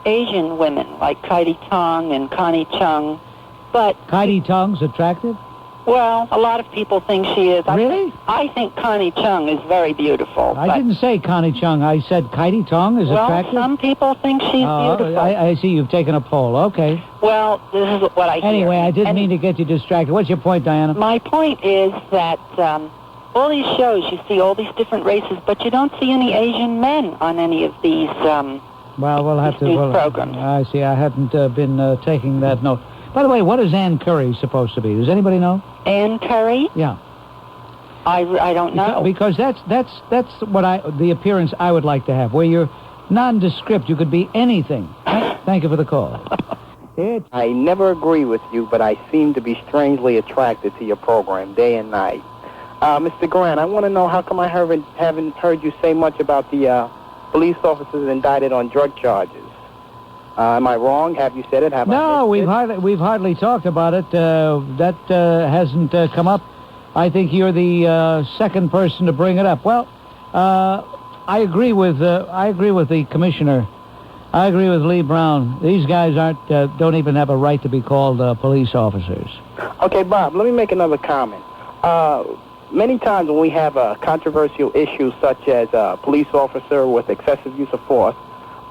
J: Asian women, like Kaidi Tong and Connie Chung. But
A: Kaidi Tong's attractive?
J: Well, a lot of people think she is.
A: Really?
J: I think Connie Chung is very beautiful.
A: I didn't say Connie Chung. I said Kaidi Tong is attractive?
J: Well, some people think she's beautiful.
A: I see you've taken a poll. Okay.
J: Well, this is what I hear.
A: Anyway, I didn't mean to get you distracted. What's your point, Diana?
J: My point is that all these shows, you see all these different races, but you don't see any Asian men on any of these
A: well, we'll have to
J: programs.
A: I see. I hadn't been taking that note. By the way, what is Ann Curry supposed to be? Does anybody know?
J: Ann Curry?
A: Yeah.
J: I don't know.
A: Because that's what the appearance I would like to have, where you're nondescript. You could be anything. Thank you for the call.
U: I never agree with you, but I seem to be strangely attracted to your program day and night. Mr. Grant, I want to know how come I haven't heard you say much about the police officers indicted on drug charges. Am I wrong? Have you said it?
A: No, we've hardly talked about it. That hasn't come up. I think you're the second person to bring it up. Well, I agree with the commissioner. I agree with Lee Brown. These guys don't even have a right to be called police officers.
U: Okay, Bob, let me make another comment. Many times when we have a controversial issue such as a police officer with excessive use of force,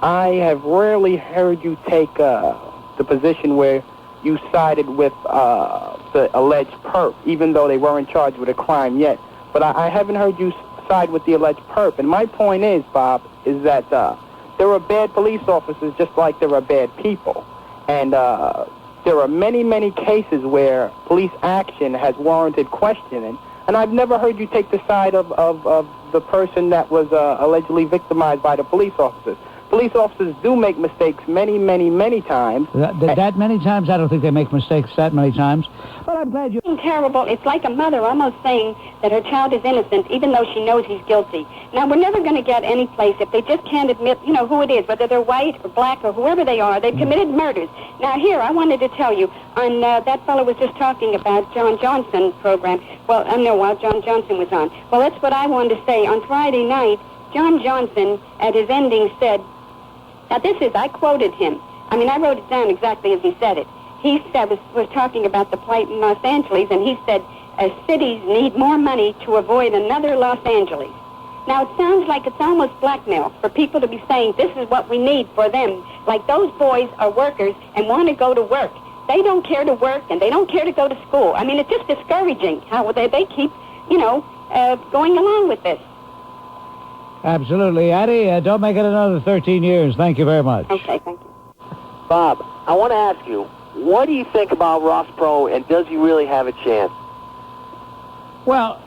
U: I have rarely heard you take the position where you sided with the alleged perp, even though they weren't charged with a crime yet. But I haven't heard you side with the alleged perp. And my point is, Bob, is that there are bad police officers just like there are bad people. And there are many, many cases where police action has warranted questioning. And I've never heard you take the side of the person that was allegedly victimized by the police officers. Police officers do make mistakes many, many, many times.
A: That many times? I don't think they make mistakes that many times. But I'm glad you...
V: Terrible. It's like a mother almost saying that her child is innocent, even though she knows he's guilty. Now, we're never going to get any place if they just can't admit, who it is, whether they're white or black or whoever they are. They've committed murders. Now, here, I wanted to tell you, on that fellow was just talking about John Johnson's program. Well, while John Johnson was on. Well, that's what I wanted to say. On Friday night, John Johnson, at his ending, said... Now, I quoted him. I mean, I wrote it down exactly as he said it. He said, was talking about the plight in Los Angeles, and he said, cities need more money to avoid another Los Angeles. Now, it sounds like it's almost blackmail for people to be saying, this is what we need for them. Like those boys are workers and want to go to work. They don't care to work, and they don't care to go to school. I mean, it's just discouraging how they keep, going along with this.
A: Absolutely. Addie, don't make it another 13 years. Thank you very much.
V: Okay, thank you.
U: Bob, I want to ask you, what do you think about Ross Perot, and does he really have a chance?
A: Well,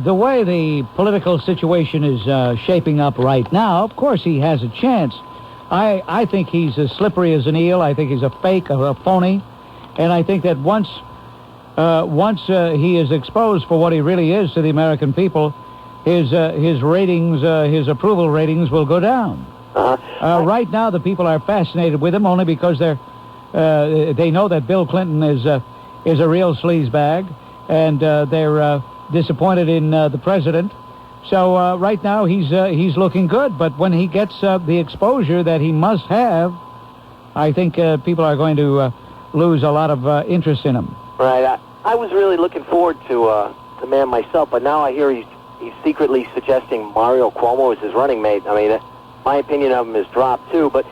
A: the way the political situation is shaping up right now, of course he has a chance. I think he's as slippery as an eel. I think he's a fake, a phony. And I think that once once he is exposed for what he really is to the American people, his ratings, his approval ratings will go down. Right now, the people are fascinated with him only because they know that Bill Clinton is a real sleazebag, and they're disappointed in the president. So right now he's looking good, but when he gets the exposure that he must have, I think people are going to lose a lot of interest in him.
B: Right. I was really looking forward to the man myself, but now I hear he's secretly suggesting Mario Cuomo is his running mate. I mean, my opinion of him has dropped too. But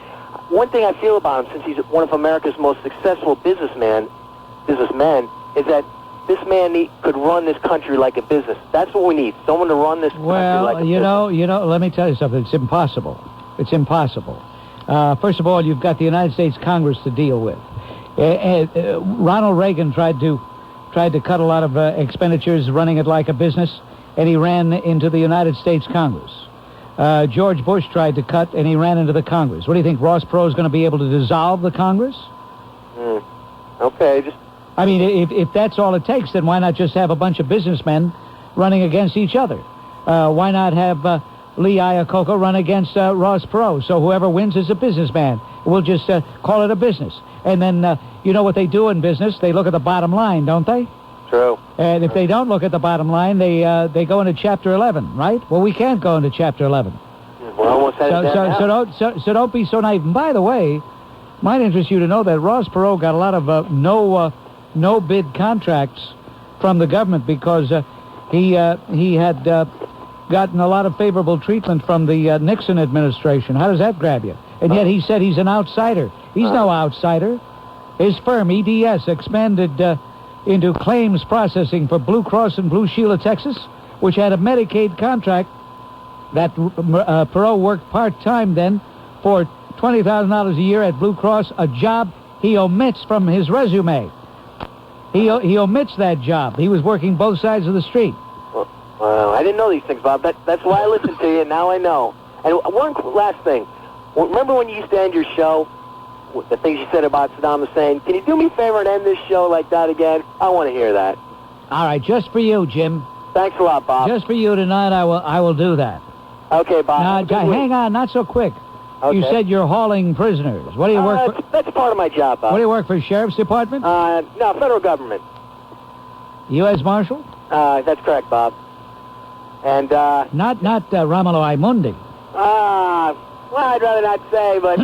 B: one thing I feel about him, since he's one of America's most successful businessmen, is that this man could run this country like a business. That's what we need. Someone to run this country like a business.
A: Well, let me tell you something. It's impossible. It's impossible. First of all, you've got the United States Congress to deal with. Ronald Reagan tried to cut a lot of expenditures running it like a business, and he ran into the United States Congress. George Bush tried to cut, and he ran into the Congress. What do you think, Ross Perot is going to be able to dissolve the Congress?
B: Okay,
A: I mean, if that's all it takes, then why not just have a bunch of businessmen running against each other? Why not have Lee Iacocca run against Ross Perot? So whoever wins is a businessman. We'll just call it a business. And then, you know what they do in business? They look at the bottom line, don't they?
B: True.
A: And if they don't look at the bottom line, they go into Chapter 11, right? Well, we can't go into Chapter 11.
B: We're almost headed there now.
A: So don't be so naive. And by the way, might interest you to know that Ross Perot got a lot of no-bid contracts from the government because he had gotten a lot of favorable treatment from the Nixon administration. How does that grab you? And yet he said he's an outsider. He's no outsider. His firm, EDS, expanded into claims processing for Blue Cross and Blue Shield of Texas, which had a Medicaid contract that Perot worked part-time then for $20,000 a year at Blue Cross, a job he omits from his resume. He omits that job. He was working both sides of the street.
B: Well, I didn't know these things, Bob. That's why I listened to you, and now I know. And one last thing. Remember when you used to end your show, the things you said about Saddam Hussein? Can you do me a favor and end this show like that again? I want to hear that.
A: All right, just for you, Jim.
B: Thanks a lot, Bob.
A: Just for you tonight, I will do that.
B: Okay, Bob.
A: Now, hang on, not so quick.
B: Okay.
A: You said you're hauling prisoners. What do you work for?
B: That's part of my job, Bob.
A: What do you work for, Sheriff's Department?
B: No, federal government.
A: U.S. Marshal?
B: That's correct, Bob. And,
A: Not Romolo Aimundi.
B: Well, I'd rather not say, but...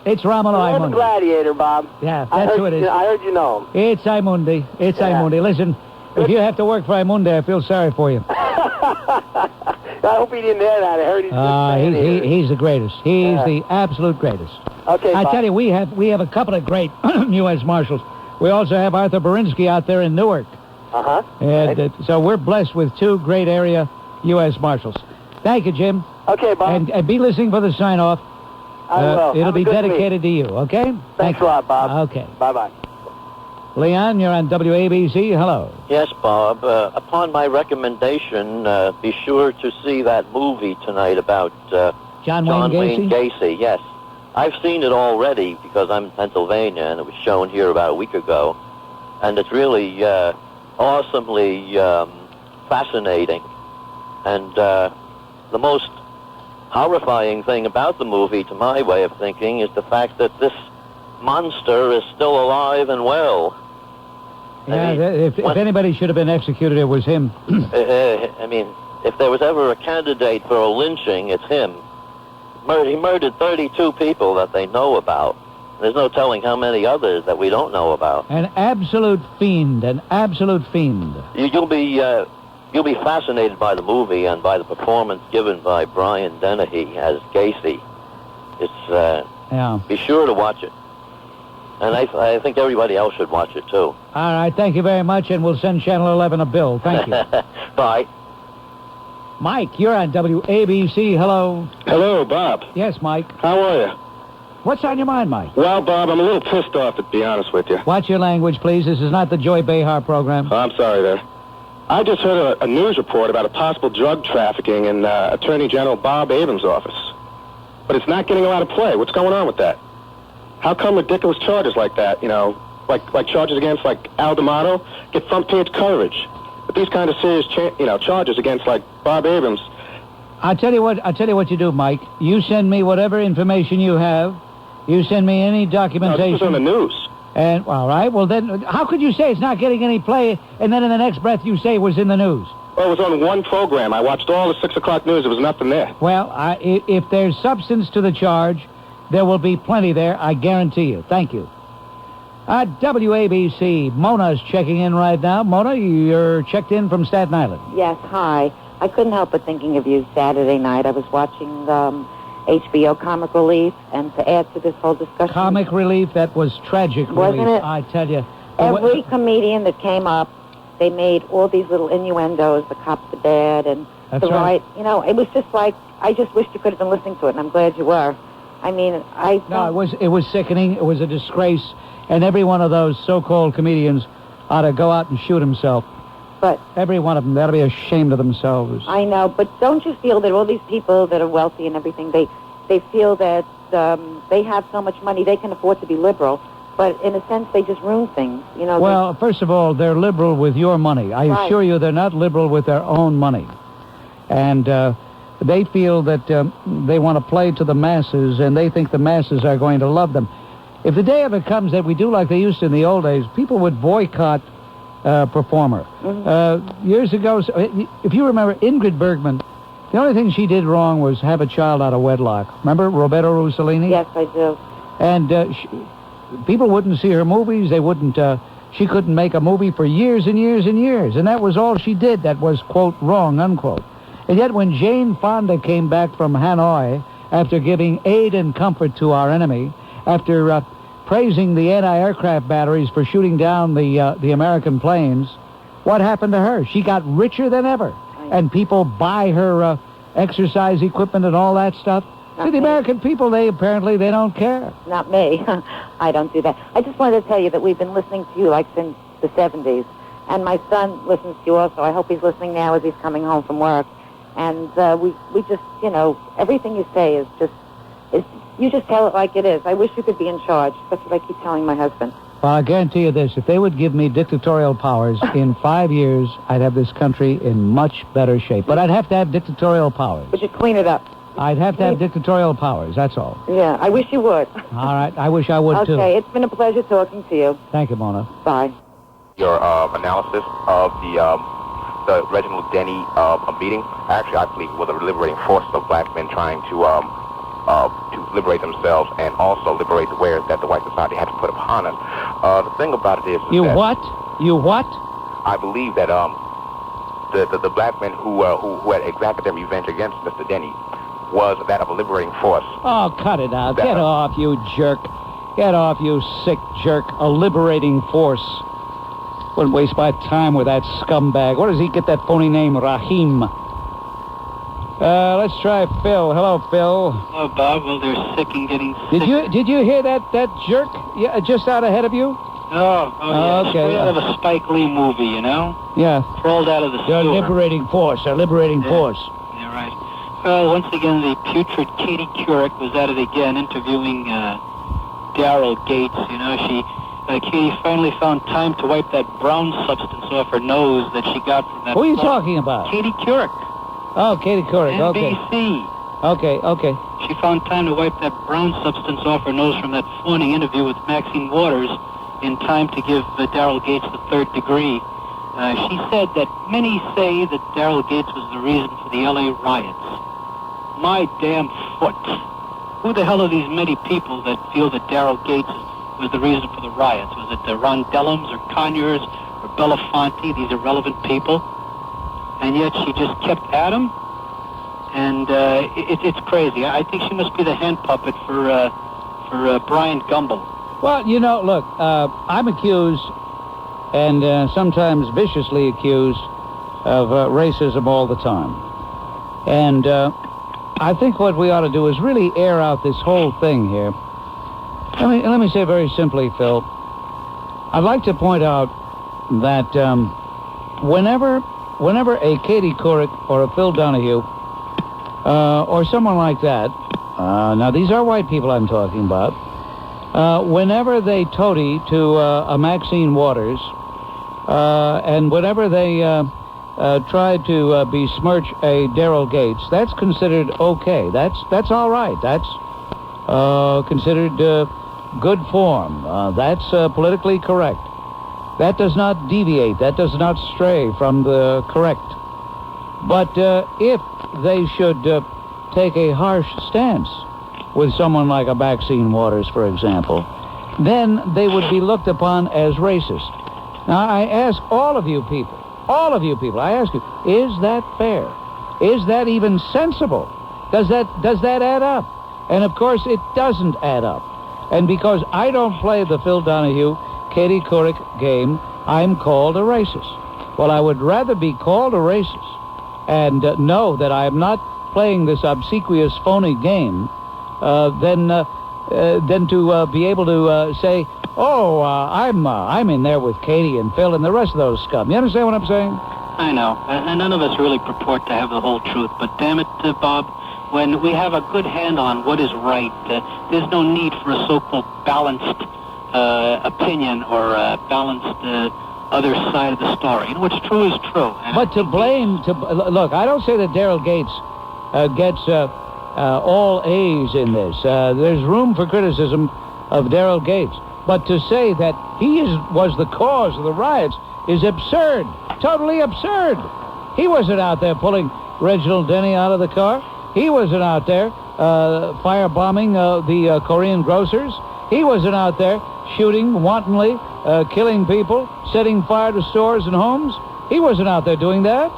A: It's Romolo
B: I'm a
A: Aimundi.
B: gladiator, Bob.
A: Yeah, that's who it is.
B: I heard you know him.
A: It's Aimundi. It's Aimundi. Listen, if you have to work for Aimundi, I feel sorry for you.
B: I hope he didn't hear that. I heard
A: he's the greatest. He's the absolute greatest.
B: Okay,
A: I
B: Bob.
A: tell you, we have a couple of great U.S. Marshals. We also have Arthur Berinsky out there in Newark.
B: Uh-huh.
A: And so we're blessed with two great area U.S. Marshals. Thank you, Jim.
B: Okay, Bob.
A: And be listening for the sign-off.
B: I will.
A: It'll
B: Have a
A: be
B: good
A: dedicated to you, okay?
B: Thanks a lot, Bob.
A: Okay.
B: Bye-bye.
A: Leon, you're on WABC. Hello.
C: Yes, Bob. Upon my recommendation, be sure to see that movie tonight about
A: John Wayne
C: Gacy. Yes. I've seen it already because I'm in Pennsylvania, and it was shown here about a week ago. And it's really awesomely fascinating. And the most horrifying thing about the movie, to my way of thinking, is the fact that this monster is still alive and well.
A: Yeah, if anybody should have been executed, it was him.
C: I mean, if there was ever a candidate for a lynching, it's him. He murdered 32 people that they know about. There's no telling how many others that we don't know about.
A: An absolute fiend, an absolute fiend.
C: You'll be fascinated by the movie and by the performance given by Brian Dennehy as Gacy. Be sure to watch it. And I think everybody else should watch it, too.
A: All right, thank you very much, and we'll send Channel 11 a bill. Thank you.
C: Bye.
A: Mike, you're on WABC. Hello.
W: Hello, Bob.
A: Yes, Mike.
W: How are you?
A: What's on your mind, Mike?
W: Well, Bob, I'm a little pissed off, to be honest with you.
A: Watch your language, please. This is not the Joy Behar program.
W: Oh, I'm sorry there. I just heard a news report about a possible drug trafficking in Attorney General Bob Abrams' office. But it's not getting a lot of play. What's going on with that? How come ridiculous charges like that, like charges against like Al D'Amato get front-page coverage. But these kind of serious, charges against like Bob Abrams.
A: I'll tell you what you do, Mike. You send me whatever information you have. You send me any documentation.
W: No, this was on the news.
A: And, all right, well then, how could you say it's not getting any play, and then in the next breath you say it was in the news?
W: Well, it was on one program. I watched all the 6 o'clock news. There was nothing there.
A: Well, if there's substance to the charge, there will be plenty there, I guarantee you. Thank you. WABC, Mona's checking in right now. Mona, you're checked in from Staten Island.
D: Yes, hi. I couldn't help but thinking of you Saturday night. I was watching HBO Comic Relief, and to add to this whole discussion...
A: Comic Relief, that was tragic
D: Wasn't
A: relief,
D: it?
A: I tell you.
D: Every comedian that came up, they made all these little innuendos, the cops are bad, and
A: That's
D: the
A: right.
D: it was just like, I just wished you could have been listening to it, and I'm glad you were. I mean,
A: No, it was sickening. It was a disgrace. And every one of those so-called comedians ought to go out and shoot himself.
D: But
A: every one of them, they ought to be ashamed of themselves.
D: I know, but don't you feel that all these people that are wealthy and everything, they feel that they have so much money they can afford to be liberal, but in a sense they just ruin things, you know?
A: Well, first of all, they're liberal with your money. I
D: Right.
A: assure you they're not liberal with their own money. And they feel that they want to play to the masses, and they think the masses are going to love them. If the day ever comes that we do like they used to in the old days, people would boycott performer. Years ago, if you remember, Ingrid Bergman, the only thing she did wrong was have a child out of wedlock. Remember Roberto Rossellini?
D: Yes, I do.
A: And people wouldn't see her movies. They wouldn't. She couldn't make a movie for years and years and years. And that was all she did. That was, quote, wrong, unquote. And yet when Jane Fonda came back from Hanoi after giving aid and comfort to our enemy, after praising the anti-aircraft batteries for shooting down the American planes, what happened to her? She got richer than ever. And people buy her exercise equipment and all that stuff. See, the American people, they don't care.
D: Not me. I don't do that. I just wanted to tell you that we've been listening to you like since the 70s. And my son listens to you also. I hope he's listening now as he's coming home from work. And we just, everything you say is you just tell it like it is. I wish you could be in charge. That's what I keep telling my husband.
A: Well, I guarantee you this. If they would give me dictatorial powers, in 5 years, I'd have this country in much better shape. But I'd have to have dictatorial powers.
D: Would you clean it up?
A: I'd have to have dictatorial powers, that's all.
D: Yeah, I wish you would.
A: All right, I wish I would, too.
D: Okay, it's been a pleasure talking to you.
A: Thank you, Mona.
D: Bye.
F: Your analysis of the Reginald Denny meeting, actually, I believe, was a liberating force of black men trying to liberate themselves and also liberate the wares that the white society had to put upon us. The thing about it is
A: You
F: that
A: what? You what?
F: I believe that the black men who had exacted their revenge against Mr. Denny was that of a liberating force.
A: Oh, cut it out. Get off, you jerk. Get off, you sick jerk. A liberating force. Wouldn't waste my time with that scumbag. Where does he get that phony name, Rahim? Let's try Phil. Hello, Phil.
G: Oh, Bob. Well, they're sick and getting sick.
A: Did you hear that jerk just out ahead of you?
G: Oh, yeah.
A: Okay.
G: Straight out of a Spike Lee movie, you know?
A: Yeah.
G: Crawled out of the
A: They're
G: sewer.
A: liberating force. They're liberating force.
G: Yeah, right. Well, once again, the putrid Katie Couric was at it again, interviewing Daryl Gates. You know, Katie finally found time to wipe that brown substance off her nose that she got from that...
A: Who are you talking about?
G: Katie Couric.
A: Oh, Katie Couric. Okay.
G: NBC.
A: Okay.
G: She found time to wipe that brown substance off her nose from that phony interview with Maxine Waters in time to give Daryl Gates the third degree. She said that many say that Daryl Gates was the reason for the L.A. riots. My damn foot. Who the hell are these many people that feel that Daryl Gates was the reason for the riots? Was it the Ron Dellums or Conyers or Belafonte, these irrelevant people? And yet she just kept at him? And it's crazy. I think she must be the hand puppet for Brian Gumbel.
A: Well, look, I'm accused, and sometimes viciously accused, of racism all the time. And I think what we ought to do is really air out this whole thing here. Let me say very simply, Phil, I'd like to point out that whenever a Katie Couric or a Phil Donahue or someone like that, now these are white people I'm talking about, whenever they toady to a Maxine Waters, and whenever they try to besmirch a Daryl Gates, that's considered okay. That's all right. That's considered good form. That's politically correct. That does not deviate. That does not stray from the correct. But if they should take a harsh stance with someone like a Maxine Waters, for example, then they would be looked upon as racist. Now, I ask all of you people, I ask you, is that fair? Is that even sensible? Does that add up? And, of course, it doesn't add up. And because I don't play the Phil Donahue, Katie Couric game, I'm called a racist. Well, I would rather be called a racist and know that I am not playing this obsequious, phony game than to be able to say, oh, I'm in there with Katie and Phil and the rest of those scum. You understand what I'm saying?
G: I know, and none of us really purport to have the whole truth. But damn it, Bob, when we have a good handle on what is right, there's no need for a so-called balanced opinion or a balanced other side of the story. You know, what's true is true.
A: But look, I don't say that Daryl Gates gets all A's in this. There's room for criticism of Daryl Gates. But to say that he was the cause of the riots is absurd. Totally absurd. He wasn't out there pulling Reginald Denny out of the car. He wasn't out there firebombing the Korean grocers. He wasn't out there shooting wantonly, killing people, setting fire to stores and homes. He wasn't out there doing that.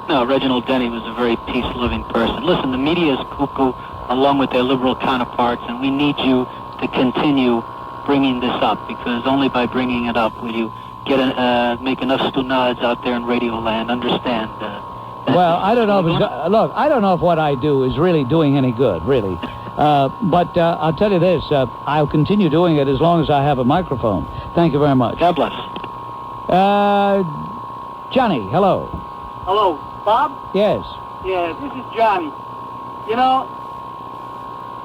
G: No, Reginald Denny was a very peace-loving person. Listen, the media is cuckoo along with their liberal counterparts, and we need you to continue bringing this up, because only by bringing it up will you get make enough stunads out there in Radio Land. Understand?
A: Well, I don't know. Look, I don't know if what I do is really doing any good, really. But I'll tell you this, I'll continue doing it as long as I have a microphone. Thank you very much.
G: God bless.
A: Johnny, hello.
E: Hello, Bob?
A: Yes.
E: Yeah, this is Johnny. You know,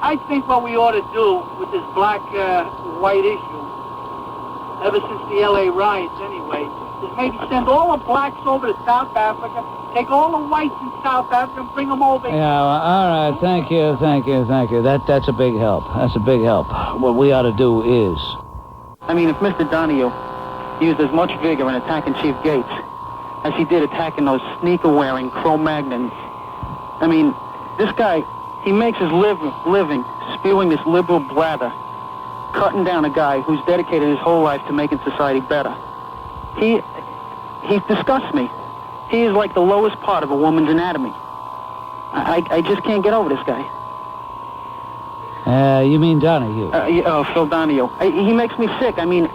E: I think what we ought to do with this black-white issue, ever since the L.A. riots anyway, is maybe send all the blacks over to South Africa, take all the whites in South Africa and bring them over.
A: Yeah, well, all right, thank you. That's a big help. That's a big help. What we ought to do is...
E: I mean, if Mr. Donahue used as much vigor in attacking Chief Gates as he did attacking those sneaker-wearing Cro-Magnons, I mean, this guy, he makes his living spewing this liberal blather, cutting down a guy who's dedicated his whole life to making society better. He disgusts me. He is like the lowest part of a woman's anatomy. I just can't get over this guy.
A: You mean Donahue?
E: Phil Donahue. He makes me sick. I mean,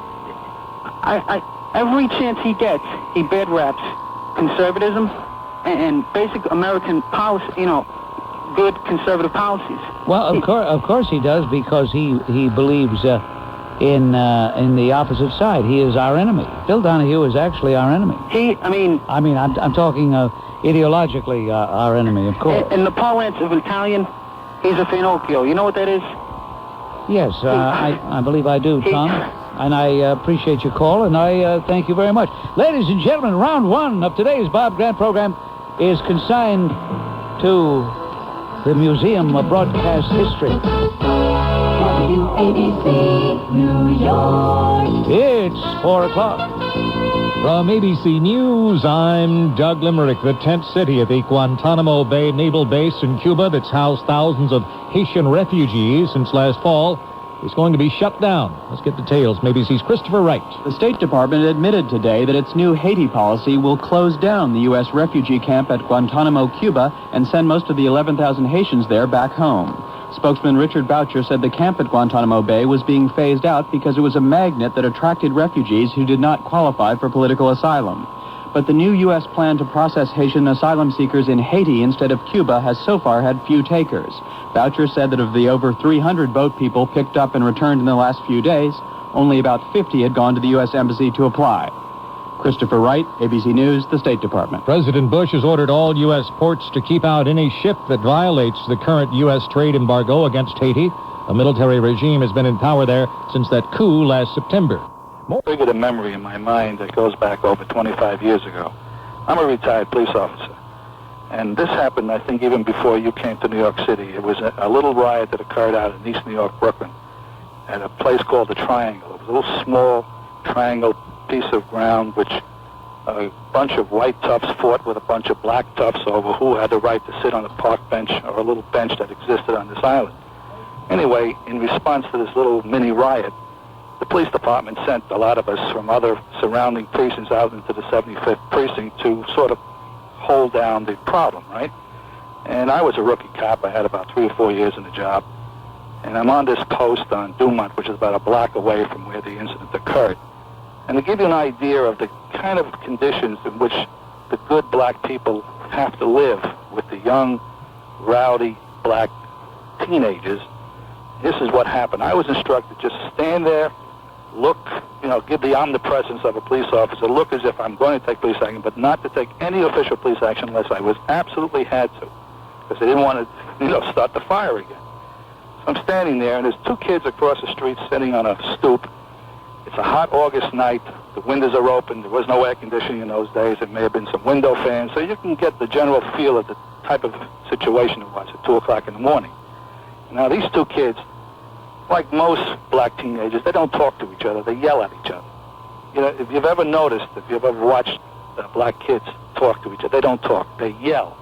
E: every chance he gets, he bad raps conservatism and basic American policy, good conservative policies.
A: Well, of course he does, because he believes in the opposite side. He is our enemy. Phil Donahue is actually our enemy. I'm talking ideologically our enemy, of course.
E: In the parlance of Italian, he's a finocchio. You know what that is?
A: Yes, I believe I do, Tom. And I appreciate your call, and I thank you very much. Ladies and gentlemen, round one of today's Bob Grant program is consigned to the Museum of Broadcast History.
H: WABC, New York.
A: It's 4 o'clock.
K: From ABC News, I'm Doug Limerick. The tent city at the Guantanamo Bay Naval Base in Cuba that's housed thousands of Haitian refugees since last fall is going to be shut down. Let's get details. ABC's Christopher Wright.
X: The State Department admitted today that its new Haiti policy will close down the U.S. refugee camp at Guantanamo, Cuba, and send most of the 11,000 Haitians there back home. Spokesman Richard Boucher said the camp at Guantanamo Bay was being phased out because it was a magnet that attracted refugees who did not qualify for political asylum. But the new U.S. plan to process Haitian asylum seekers in Haiti instead of Cuba has so far had few takers. Boucher said that of the over 300 boat people picked up and returned in the last few days, only about 50 had gone to the U.S. Embassy to apply. Christopher Wright, ABC News, the State Department.
K: President Bush has ordered all U.S. ports to keep out any ship that violates the current U.S. trade embargo against Haiti. The military regime has been in power there since that coup last September.
L: More triggered a memory in my mind that goes back over 25 years ago. I'm a retired police officer. And this happened, I think, even before you came to New York City. It was a little riot that occurred out in East New York, Brooklyn, at a place called the Triangle. It was a little small triangle piece of ground which a bunch of white toughs fought with a bunch of black toughs over who had the right to sit on a park bench or a little bench that existed on this island. Anyway, in response to this little mini riot, the police department sent a lot of us from other surrounding precincts out into the 75th precinct to sort of hold down the problem, right? And I was a rookie cop. I had about 3 or 4 years in the job. And I'm on this post on Dumont, which is about a block away from where the incident occurred. And to give you an idea of the kind of conditions in which the good black people have to live with the young, rowdy black teenagers, this is what happened. I was instructed just stand there, look, give the omnipresence of a police officer, look as if I'm going to take police action, but not to take any official police action unless I was absolutely had to, because they didn't want to, start the fire again. So I'm standing there, and there's 2 kids across the street sitting on a stoop. It's a hot August night. The windows are open. There was no air conditioning in those days. There may have been some window fans, so you can get the general feel of the type of situation it was at 2 o'clock in the morning. Now, these 2 kids, like most black teenagers, they don't talk to each other. They yell at each other. If you've ever noticed, if you've ever watched black kids talk to each other, they don't talk. They yell.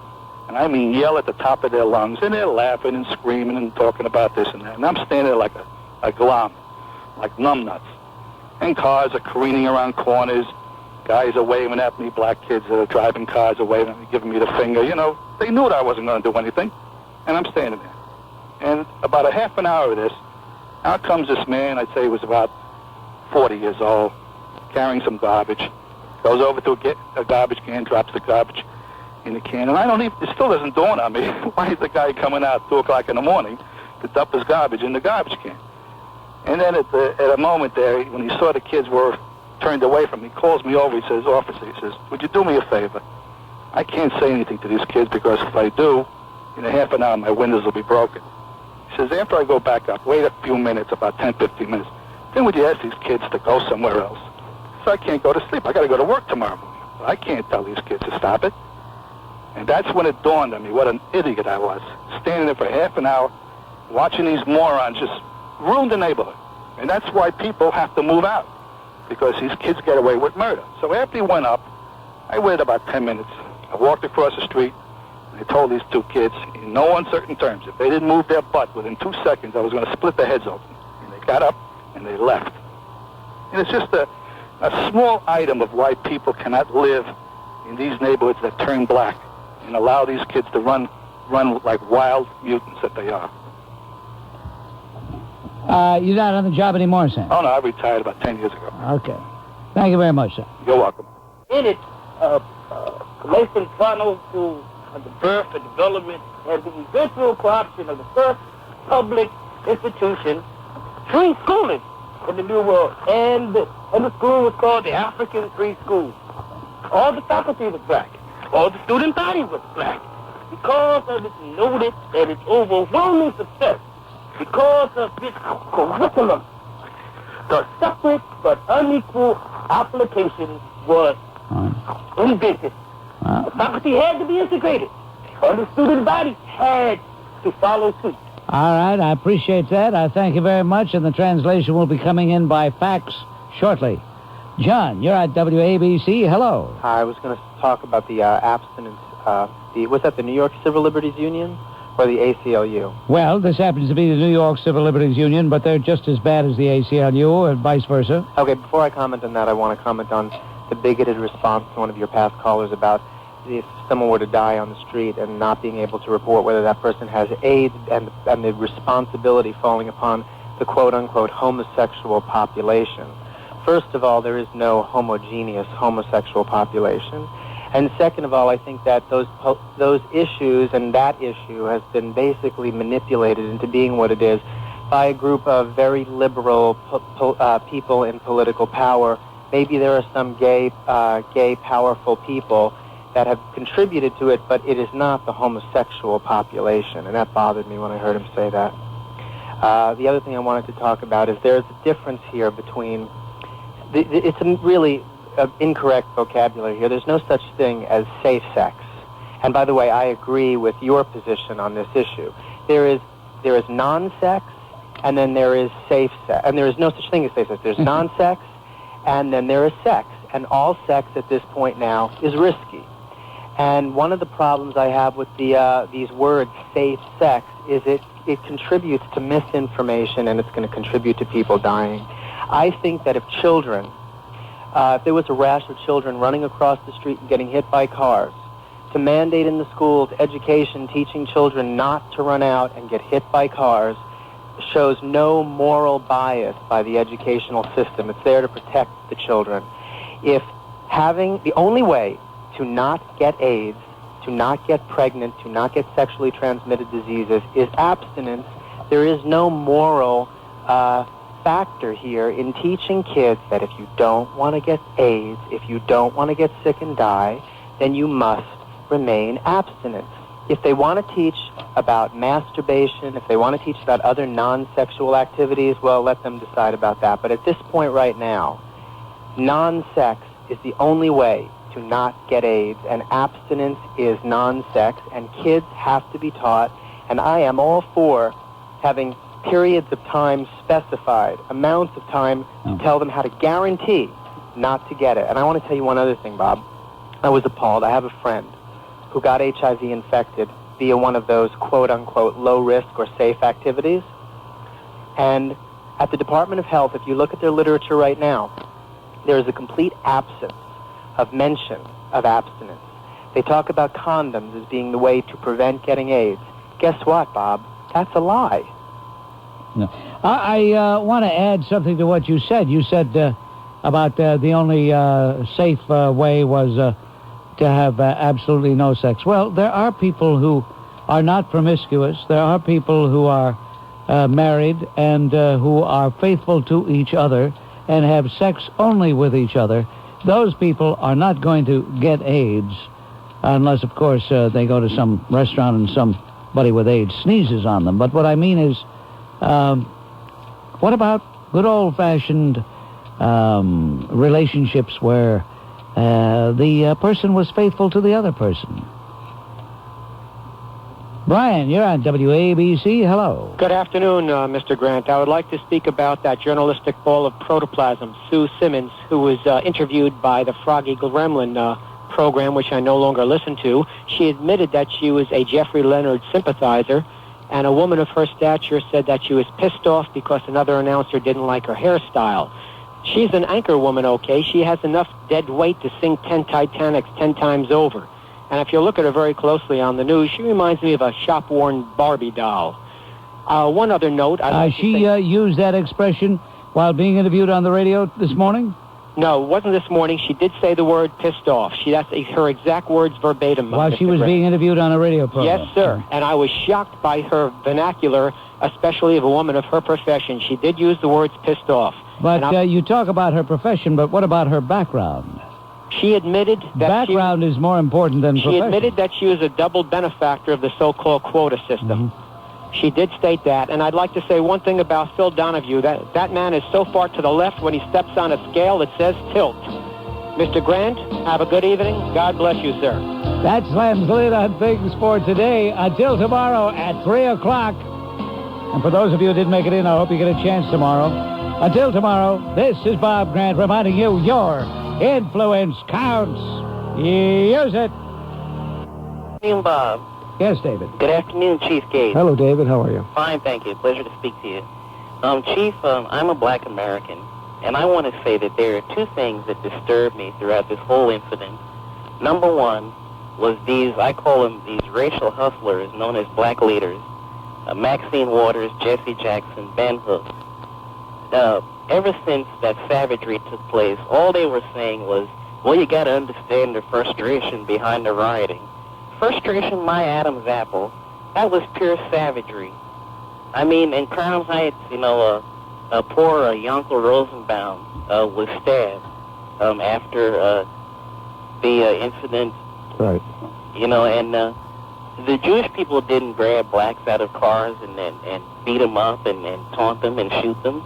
L: And I mean yell at the top of their lungs, and they're laughing and screaming and talking about this and that. And I'm standing there like a glom, like numbnuts. And cars are careening around corners. Guys are waving at me, black kids that are driving cars are waving at me, giving me the finger. They knew that I wasn't going to do anything. And I'm standing there. And about a half an hour of this, out comes this man, I'd say he was about 40 years old, carrying some garbage, goes over to a garbage can, drops the garbage in the can, and it still doesn't dawn on me, why is the guy coming out 2 o'clock in the morning to dump his garbage in the garbage can? And then at a moment there, when he saw the kids were turned away from me, he calls me over, he says, officer, he says, would you do me a favor? I can't say anything to these kids because if I do, in a half an hour, my windows will be broken. He says, after I go back up, wait a few minutes, about 10, 15 minutes, then would you ask these kids to go somewhere else? So I can't go to sleep. I got to go to work tomorrow morning. I can't tell these kids to stop it. And that's when it dawned on me what an idiot I was, standing there for half an hour, watching these morons just ruin the neighborhood. And that's why people have to move out, because these kids get away with murder. So after he went up, I waited about 10 minutes. I walked across the street, and I told these 2 kids, in no uncertain terms, if they didn't move their butt within 2 seconds, I was going to split their heads open. And they got up, and they left. And it's just a small item of why people cannot live in these neighborhoods that turn black and allow these kids to run like wild mutants that they are.
A: You're not on the job anymore, Sam?
L: Oh, no, I retired about 10 years ago.
A: Okay. Thank you very much, sir.
L: You're welcome.
M: In it, Mason funneled to the birth and development and the eventual corruption of the first public institution, free schooling in the New World. And the school was called the African Free School. All the faculty was black. All the student body was black. Because of its noted and its overwhelming success, because of its curriculum, the separate but unequal application was invented. The faculty had to be integrated, and the student body had to follow suit.
A: All right, I appreciate that. I thank you very much, and the translation will be coming in by fax shortly. John, you're at WABC. Hello.
N: Hi, I was going to talk about the abstinence. Was that the New York Civil Liberties Union or the ACLU?
A: Well, this happens to be the New York Civil Liberties Union, but they're just as bad as the ACLU, and vice versa.
N: Okay, before I comment on that, I want to comment on the bigoted response to one of your past callers about if someone were to die on the street and not being able to report whether that person has AIDS and the responsibility falling upon the quote-unquote homosexual population. First of all, there is no homogeneous homosexual population. And second of all, I think that those issues and that issue has been basically manipulated into being what it is by a group of very liberal people in political power. Maybe there are some gay, powerful people that have contributed to it, but it is not the homosexual population, and that bothered me when I heard him say that. The other thing I wanted to talk about is there's a difference here between... It's a really incorrect vocabulary here. There's no such thing as safe sex. And by the way, I agree with your position on this issue. There is non-sex, and then there is safe sex. And there is no such thing as safe sex. There's non-sex, and then there is sex. And all sex at this point now is risky. And one of the problems I have with these words, safe sex, is it contributes to misinformation, and it's going to contribute to people dying. I think that if there was a rash of children running across the street and getting hit by cars, to mandate in the schools education teaching children not to run out and get hit by cars shows no moral bias by the educational system. It's there to protect the children. If the only way to not get AIDS, to not get pregnant, to not get sexually transmitted diseases is abstinence, there is no moral factor here in teaching kids that if you don't want to get AIDS, if you don't want to get sick and die, then you must remain abstinent. If they want to teach about masturbation, if they want to teach about other non-sexual activities, well, let them decide about that. But at this point right now, non-sex is the only way to not get AIDS, and abstinence is non-sex, and kids have to be taught, and I am all for having periods of time specified, amounts of time to tell them how to guarantee not to get it. And I want to tell you one other thing, Bob. I was appalled. I have a friend who got HIV infected via one of those quote-unquote low-risk or safe activities. And at the Department of Health, if you look at their literature right now, there is a complete absence of mention of abstinence. They talk about condoms as being the way to prevent getting AIDS. Guess what, Bob? That's a lie.
A: No. I want to add something to what you said. You said about the only safe way was to have absolutely no sex. Well, there are people who are not promiscuous. There are people who are married and who are faithful to each other and have sex only with each other. Those people are not going to get AIDS unless, of course, they go to some restaurant and somebody with AIDS sneezes on them. But what I mean is, what about good old-fashioned relationships where the person was faithful to the other person? Brian, you're on WABC. Hello.
O: Good afternoon, Mr. Grant. I would like to speak about that journalistic ball of protoplasm, Sue Simmons, who was interviewed by the Froggy Gremlin program, which I no longer listen to. She admitted that she was a Jeffrey Leonard sympathizer, and a woman of her stature said that she was pissed off because another announcer didn't like her hairstyle. She's an anchor woman, okay? She has enough dead weight to sing 10 Titanics 10 times over. And if you look at her very closely on the news, she reminds me of a shop-worn Barbie doll. One other note...
A: She used that expression while being interviewed on the radio this morning?
O: No, it wasn't this morning. She did say the word pissed off. That's her exact words verbatim.
A: While she was being interviewed on a radio program?
O: Yes, sir. And I was shocked by her vernacular, especially of a woman of her profession. She did use the words pissed off.
A: But you talk about her profession, but what about her background?
O: She admitted that
A: background is more important than profession.
O: She admitted that she was a double benefactor of the so-called quota system. Mm-hmm. She did state that. And I'd like to say one thing about Phil Donahue. That man is so far to the left when he steps on a scale that says tilt. Mr. Grant, have a good evening. God bless you, sir.
A: That slams the lid on things for today. Until tomorrow at 3 o'clock. And for those of you who didn't make it in, I hope you get a chance tomorrow. Until tomorrow, this is Bob Grant reminding you your influence counts. Use it.
P: Good afternoon, Bob.
A: Yes, David.
P: Good afternoon, Chief Gates.
A: Hello, David. How are you?
P: Fine, thank you. Pleasure to speak to you. Chief, I'm a black American, and I want to say that there are two things that disturb me throughout this whole incident. Number one was I call them these racial hustlers known as black leaders. Maxine Waters, Jesse Jackson, Ben Hook. Ever since that savagery took place, all they were saying was, well, you got to understand the frustration behind the rioting. Frustration, my Adam's apple. That was pure savagery. I mean, in Crown Heights, poor Yonkel Rosenbaum was stabbed after the incident.
A: Right.
P: And the Jewish people didn't grab blacks out of cars and beat them up and taunt them and shoot them.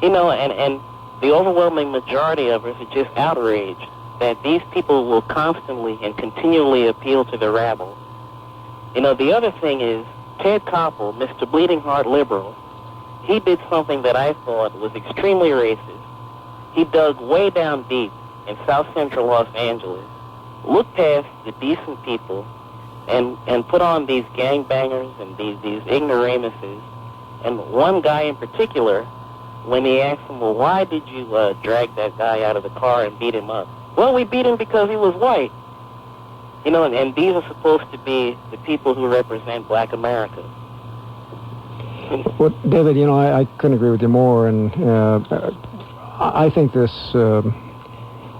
P: You know, and the overwhelming majority of us are just outraged that these people will constantly and continually appeal to the rabble. You know, the other thing is, Ted Koppel, Mr. Bleeding Heart Liberal, he did something that I thought was extremely racist. He dug way down deep in South Central Los Angeles, looked past the decent people, and put on these gangbangers and these ignoramuses. And one guy in particular, when he asked him, well, why did you drag that guy out of the car and beat him up? Well, we beat him because he was white. You know, and these are supposed to be the people who represent black America.
Q: Well, David, you know, I couldn't agree with you more, and I think this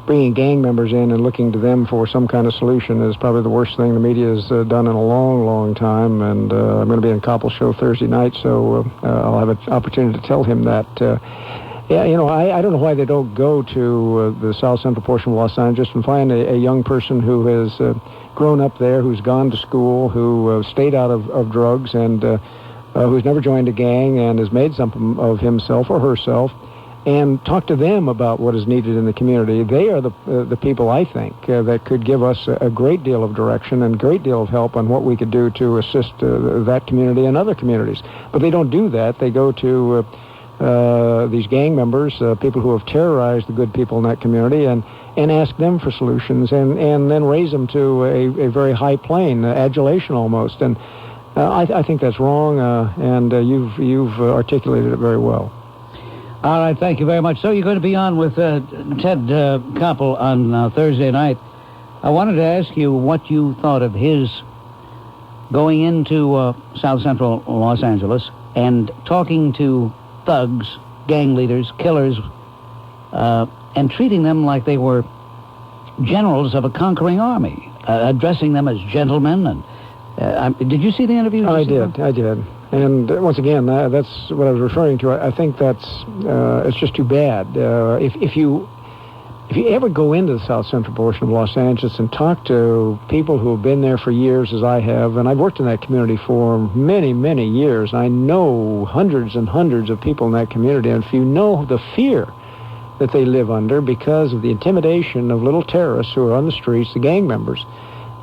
Q: bringing gang members in and looking to them for some kind of solution is probably the worst thing the media has done in a long, long time, and I'm going to be in Koppel's show Thursday night, so I'll have an opportunity to tell him that. Yeah, you know, I don't know why they don't go to the south central portion of Los Angeles and find a young person who has grown up there, who's gone to school, who stayed out of drugs, and who's never joined a gang and has made something of himself or herself, and talk to them about what is needed in the community. They are the people, I think, that could give us a great deal of direction and a great deal of help on what we could do to assist that community and other communities. But they don't do that. They go to these gang members, people who have terrorized the good people in that community, and ask them for solutions, and then raise them to a very high plane, adulation almost. And I think that's wrong, and you've articulated it very well.
A: All right, thank you very much. So you're going to be on with Ted Koppel on Thursday night. I wanted to ask you what you thought of his going into South Central Los Angeles and talking to thugs, gang leaders, killers, and treating them like they were generals of a conquering army, addressing them as gentlemen. And did you see the interview?
Q: I did. And once again, that's what I was referring to. I think that's it's just too bad. If you ever go into the south central portion of Los Angeles and talk to people who have been there for years, as I have, and I've worked in that community for many, many years, I know hundreds and hundreds of people in that community, and if you know the fear that they live under because of the intimidation of little terrorists who are on the streets, the gang members,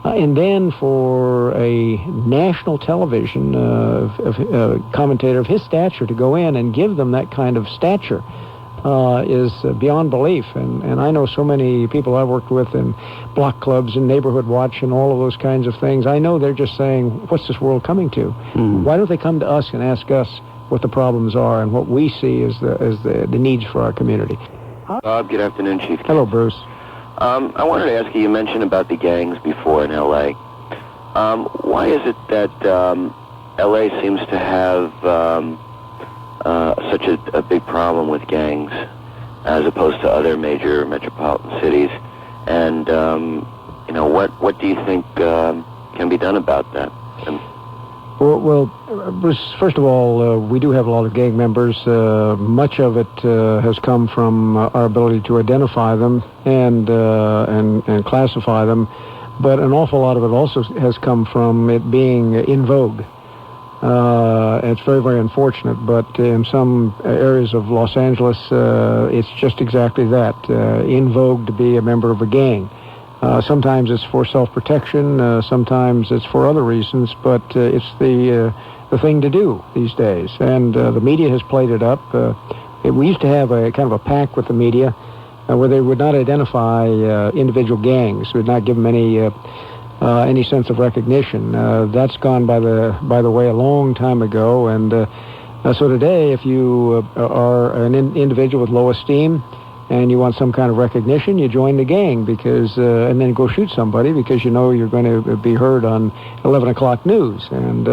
Q: and then for a national television commentator of his stature to go in and give them that kind of stature is beyond belief. And I know so many people I've worked with in block clubs and neighborhood watch and all of those kinds of things. I know they're just saying, what's this world coming to? Why don't they come to us and ask us what the problems are and what we see as the needs for our community?
R: Bob, good afternoon, Chief.
Q: Hello, Bruce.
R: I wanted to ask you mentioned about the gangs before in L.A. Why is it that L.A. seems to have such a big problem with gangs as opposed to other major metropolitan cities? And, what do you think can be done about that?
Q: Well, Bruce, first of all, we do have a lot of gang members. Much of it has come from our ability to identify them and classify them, but an awful lot of it also has come from it being in vogue. It's very, very unfortunate, but in some areas of Los Angeles, it's just exactly that, in vogue to be a member of a gang. Sometimes it's for self-protection, sometimes it's for other reasons, but it's the thing to do these days. And the media has played it up. We used to have a kind of a pact with the media where they would not identify individual gangs, would not give them any sense of recognition. That's gone by the way a long time ago. And so today, if you are an individual with low esteem, and you want some kind of recognition, you join the gang because, and then go shoot somebody because you know you're going to be heard on 11 o'clock news. And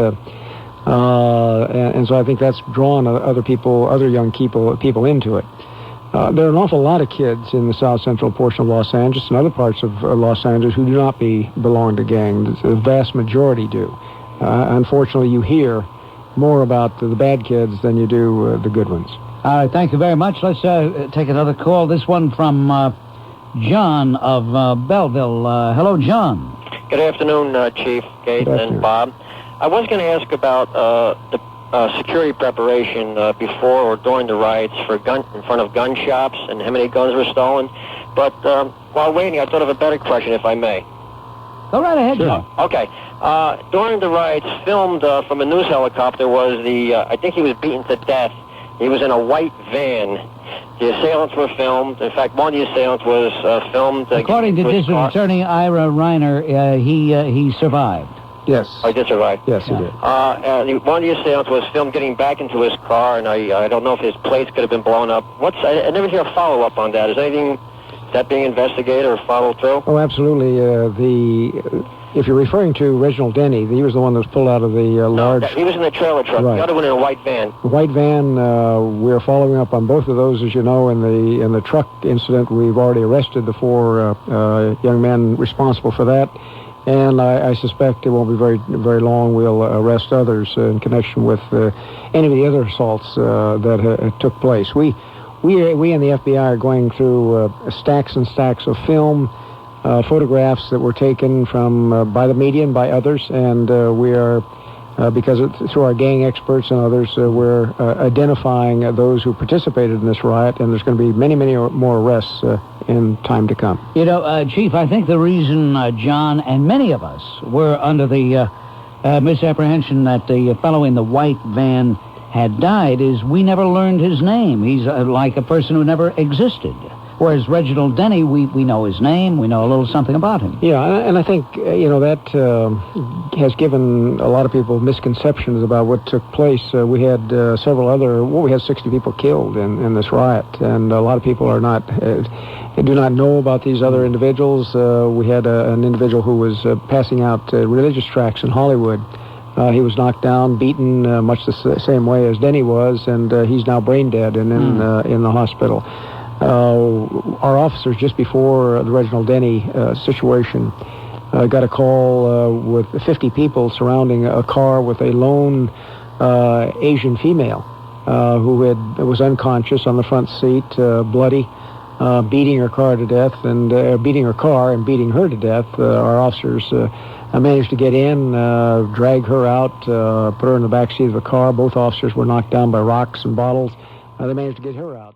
Q: so I think that's drawn other young people into it. There are an awful lot of kids in the south central portion of Los Angeles and other parts of Los Angeles who do not belong to gangs. The vast majority do. Unfortunately, you hear more about the bad kids than you do the good ones.
A: All right, thank you very much. Let's take another call. This one from John of Belleville. Hello, John.
I: Good afternoon, Chief Gates and Bob. I was going to ask about the security preparation before or during the riots in front of gun shops and how many guns were stolen. But while waiting, I thought of a better question, if I may.
A: Go right ahead, John.
I: Okay. During the riots, filmed from a news helicopter was I think he was beaten to death. He was in a white van. The assailants were filmed. In fact, one of the assailants was filmed.
A: According to District Attorney Ira Reiner, he survived.
Q: Yes.
I: Oh, he did survive?
Q: Yes, he did.
I: One of the assailants was filmed getting back into his car, and I don't know if his plates could have been blown up. I never hear a follow-up on that. Is that being investigated or followed through?
Q: Oh, absolutely. If you're referring to Reginald Denny, he was the one that was pulled out of the large...
I: He was in the trailer truck.
Q: Right.
I: The other one in a white van.
Q: The white van, we're following up on both of those, as you know. In the truck incident, we've already arrested the 4 young men responsible for that. And I suspect it won't be very long. We'll arrest others in connection with any of the other assaults that took place. We in the FBI are going through stacks and stacks of film, photographs that were taken from by the media and by others, and we are, because through our gang experts and others, we're identifying those who participated in this riot, and there's going to be many more arrests in time to come.
A: You know, Chief, I think the reason John and many of us were under the misapprehension that the fellow in the white van had died is we never learned his name. He's like a person who never existed. Whereas Reginald Denny, we know his name, we know a little something about him.
Q: Yeah, and I think, that has given a lot of people misconceptions about what took place. We had we had 60 people killed in this riot, and a lot of people do not know about these other individuals. We had an individual who was passing out religious tracts in Hollywood. He was knocked down, beaten much the same way as Denny was, and he's now brain dead and in the hospital. Our officers, just before the Reginald Denny situation, got a call with 50 people surrounding a car with a lone Asian female who was unconscious on the front seat, bloody, beating her car to death, and beating her car and beating her to death. Our officers managed to get in, drag her out, put her in the back seat of the car. Both officers were knocked down by rocks and bottles. They managed to get her out.